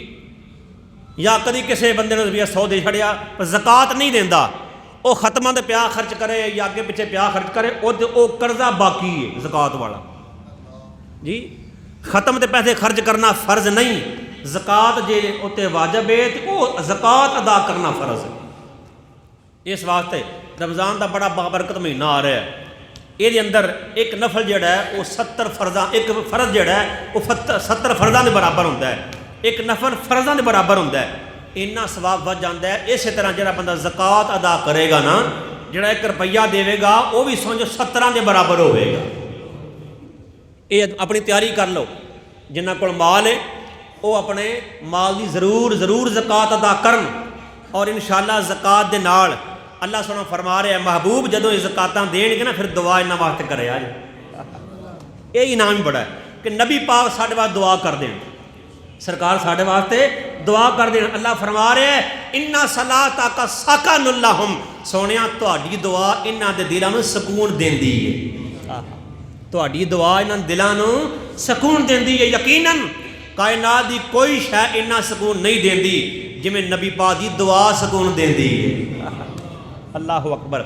S1: یا کدی کسے بندے نے روپیہ 100 دے چھڑیا پر زکات نہیں دیندا، وہ ختماں دے پیا خرچ کرے یا اگے پیچھے پیا خرچ کرے وہ قرضہ باقی ہے زکات والا جی۔ ختم دے پیسے خرچ کرنا فرض نہیں، زکات جے اوتے واجب ہے تو وہ زکات ادا کرنا فرض ہے۔ اس واسطے رمضان دا بڑا بابرکت مہینہ آ رہا ہے، یہ اندر ایک نفل جڑا ہے وہ 70 فرضاں، ایک فرض جڑا ہے وہ 70 فرضاں دے برابر ہوتا ہے، ایک نفل فرضاں دے برابر ہوتا ہے، اتنا ثواب ود جاتا ہے۔ اسی طرح جڑا بندہ زکات ادا کرے گا نا، جڑا 1 روپیہ دے گا وہ بھی سمجھو 17 دے برابر ہوئے گا۔ یہ اپنی تیاری کر لو، جنہ کول مال ہے وہ اپنے مال دی ضرور زکات ادا کرن، اور انشاءاللہ زکات دے نال اللہ سبحانہ فرما رہے ہیں محبوب جدوں یہ زکاتاں دین گے نا پھر دعا انہاں واسطے کرے آج، یہ انعام ہی بڑا ہے کہ نبی پاک ساڈے واسطے دعا کر دین، سرکار ساڈے واسطے دعا کر دین۔ اللہ فرما رہے ہیں اِنَّ صَلَاتَكَ سَكَنٌ لَهُمْ، سونیا تہاڈی دعا انہاں دے دلاں نوں سکون دیندی ہے، تہاڈی دعا انہاں دلاں نوں سکون دیندی ہے۔ یقیناً کائنات دی کوئی شے اتنا سکون نہیں دیندی جویں نبی پاک دی دعا سکون دیندی ہے۔ اللہ اکبر۔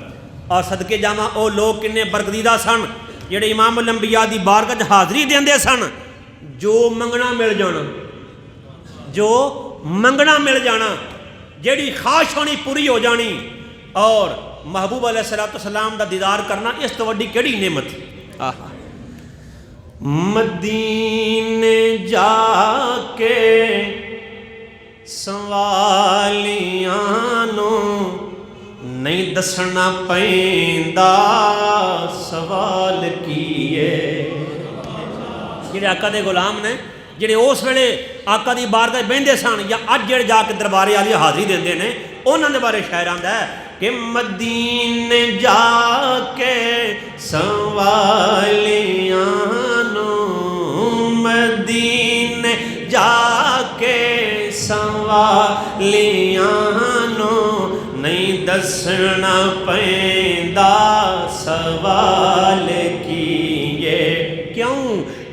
S1: اور صدقے جاواں او لوگ کنے برگزیدہ سن جڑے امام الانبیاء دی بارگاہ حاضری دیندے سن، جو منگنا مل جانا، جو منگنا مل جانا، جیڑی خواہش ہونی پوری ہو جانی، اور محبوب علیہ السلام دا دیدار کرنا اس تو وڈی کیڑی نعمت۔ مدینے جا کے سوالیاں نوں نہیں دسنا پیندا سوال کیے۔ جڑے آقا دے غلام نے جڑے اس ویلے آقا دی بارگاہ بہندے سن یا اج جڑے جا کے دربارے والی حاضری دیندے نے انہاں دے بارے شاعر آندا ہے کہ مدینے جا کے سوالیاں نوں، مدینے جا کے سوالیاں نوں نہیں دسنا پیندا سوال کیے۔ کیوں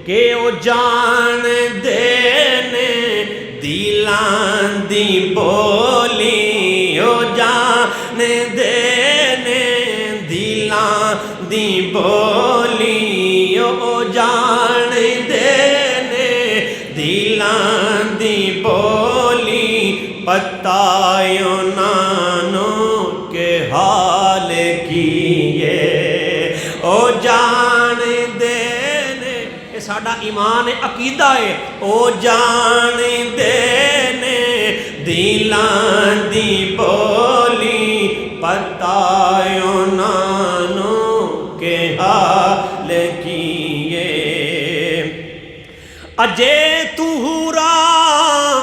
S1: کہ وہ جان دے نے دلاں دی بولی، وہ جان دے نے دلاں دی بولی، وہ جان دے نے دلاں دی بولی، پتہ انہاں نوں کہ حال کیے، او جان دے نے، یہ ساڈا ایمان عقیدہ ہے، او جان دے نے دلاں دی بولی، پتہ انہاں نوں کہ حال کیے۔ اجے تہوراں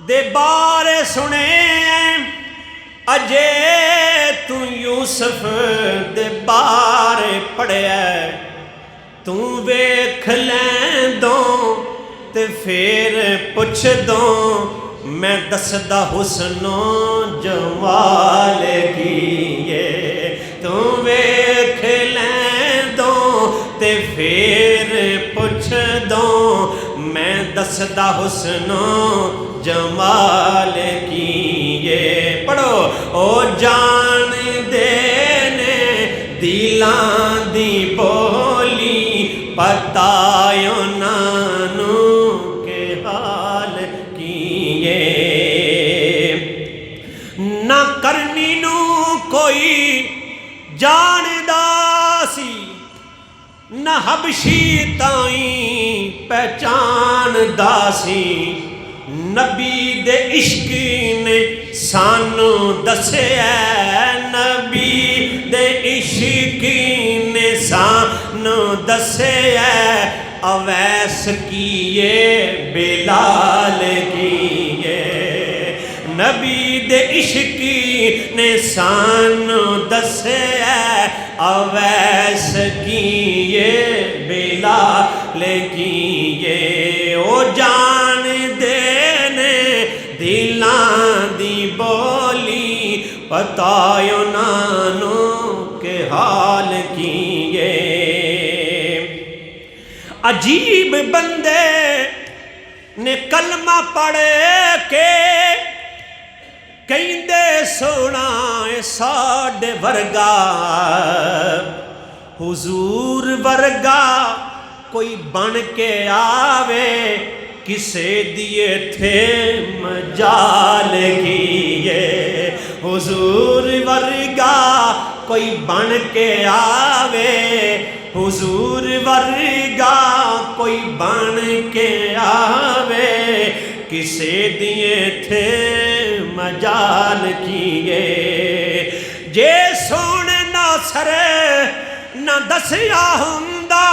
S1: دے بارے سنے اجے تو یوسف دے بارے پڑھیا تو ویکھ لیندوں تے پھر پوچھ دوں میں دسدا حسن و جمال کیے تو ویکھ لیندوں تے پھر پوچھ دوں میں دسدا حسن و جمال کیے پڑھو او جان دینے دلاں دی بولی پتایو نانو کے حال کیے نہ کرنی نو کوئی جاندا سی نہ حبشی تائیں پہچاندا سی نبی دے عشق نے سانو دسیا نبی دے عشق نے سانو دسیا اویس کیے بلال کیے نبی دے عشق نے سانو دسیا اویس کیے بلال کیے او جان دینے دلاں دی بولی پتایو نانو کے حال کیے عجیب بندے نے کلمہ پڑھے کے کہندے سونا ساڈے ورگا حضور ورگا کوئی بن کے آوے کسے دیے تھے مجال کیے حضور ورگا کوئی بن کے آوے حضور ورگا کوئی بن کے آوے کسے دیے تھے مجال کیے جے سونے ناصر نہ دسیا ہوندا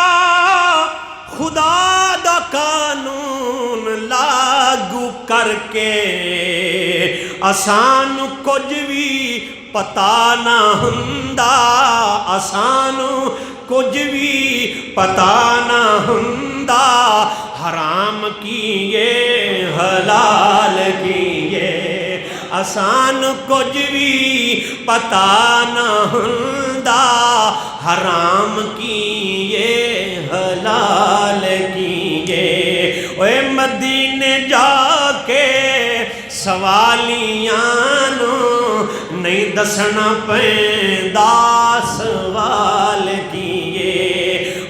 S1: خدا دا قانون لاگو کر کے آسان کچھ بھی پتا نہ ہوندا آسان کچھ بھی پتا نہ ہوندا حرام کیے حلال کیے آسان کچھ بھی پتا نہ ہوندا حرام کیے حلال کیے اوے مدینے جا کے سوالیاں نو نہیں دسنا پیندا سوال کیے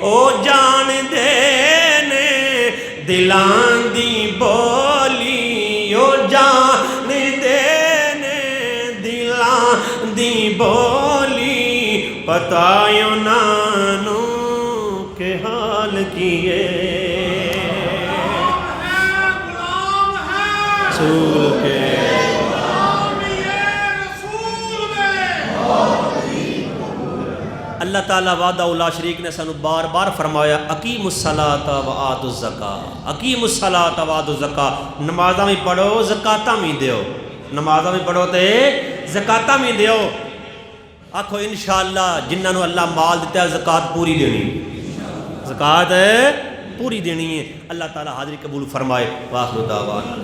S1: او جان دے نے دلاں دی بولی او جان دے نے دلاں دی بولی پتایو نانو کے حال کیے رسول کے اللہ تعالیٰ وعدہ لا شریک نے سانو بار بار فرمایا اقیم الصلاۃ و آتوا الزکاۃ اقیم الصلاۃ و آتوا الزکاۃ نمازاں بھی پڑھو زکاتاں بھی دیو نمازاں بھی پڑھو تے زکاتاں بھی دیو آکھو انشاءاللہ جنہاں نو اللہ مال دیتا ہے زکات پوری دینی زکات پوری دینی ہے اللہ تعالیٰ حاضری قبول فرمائے واخر دعوانا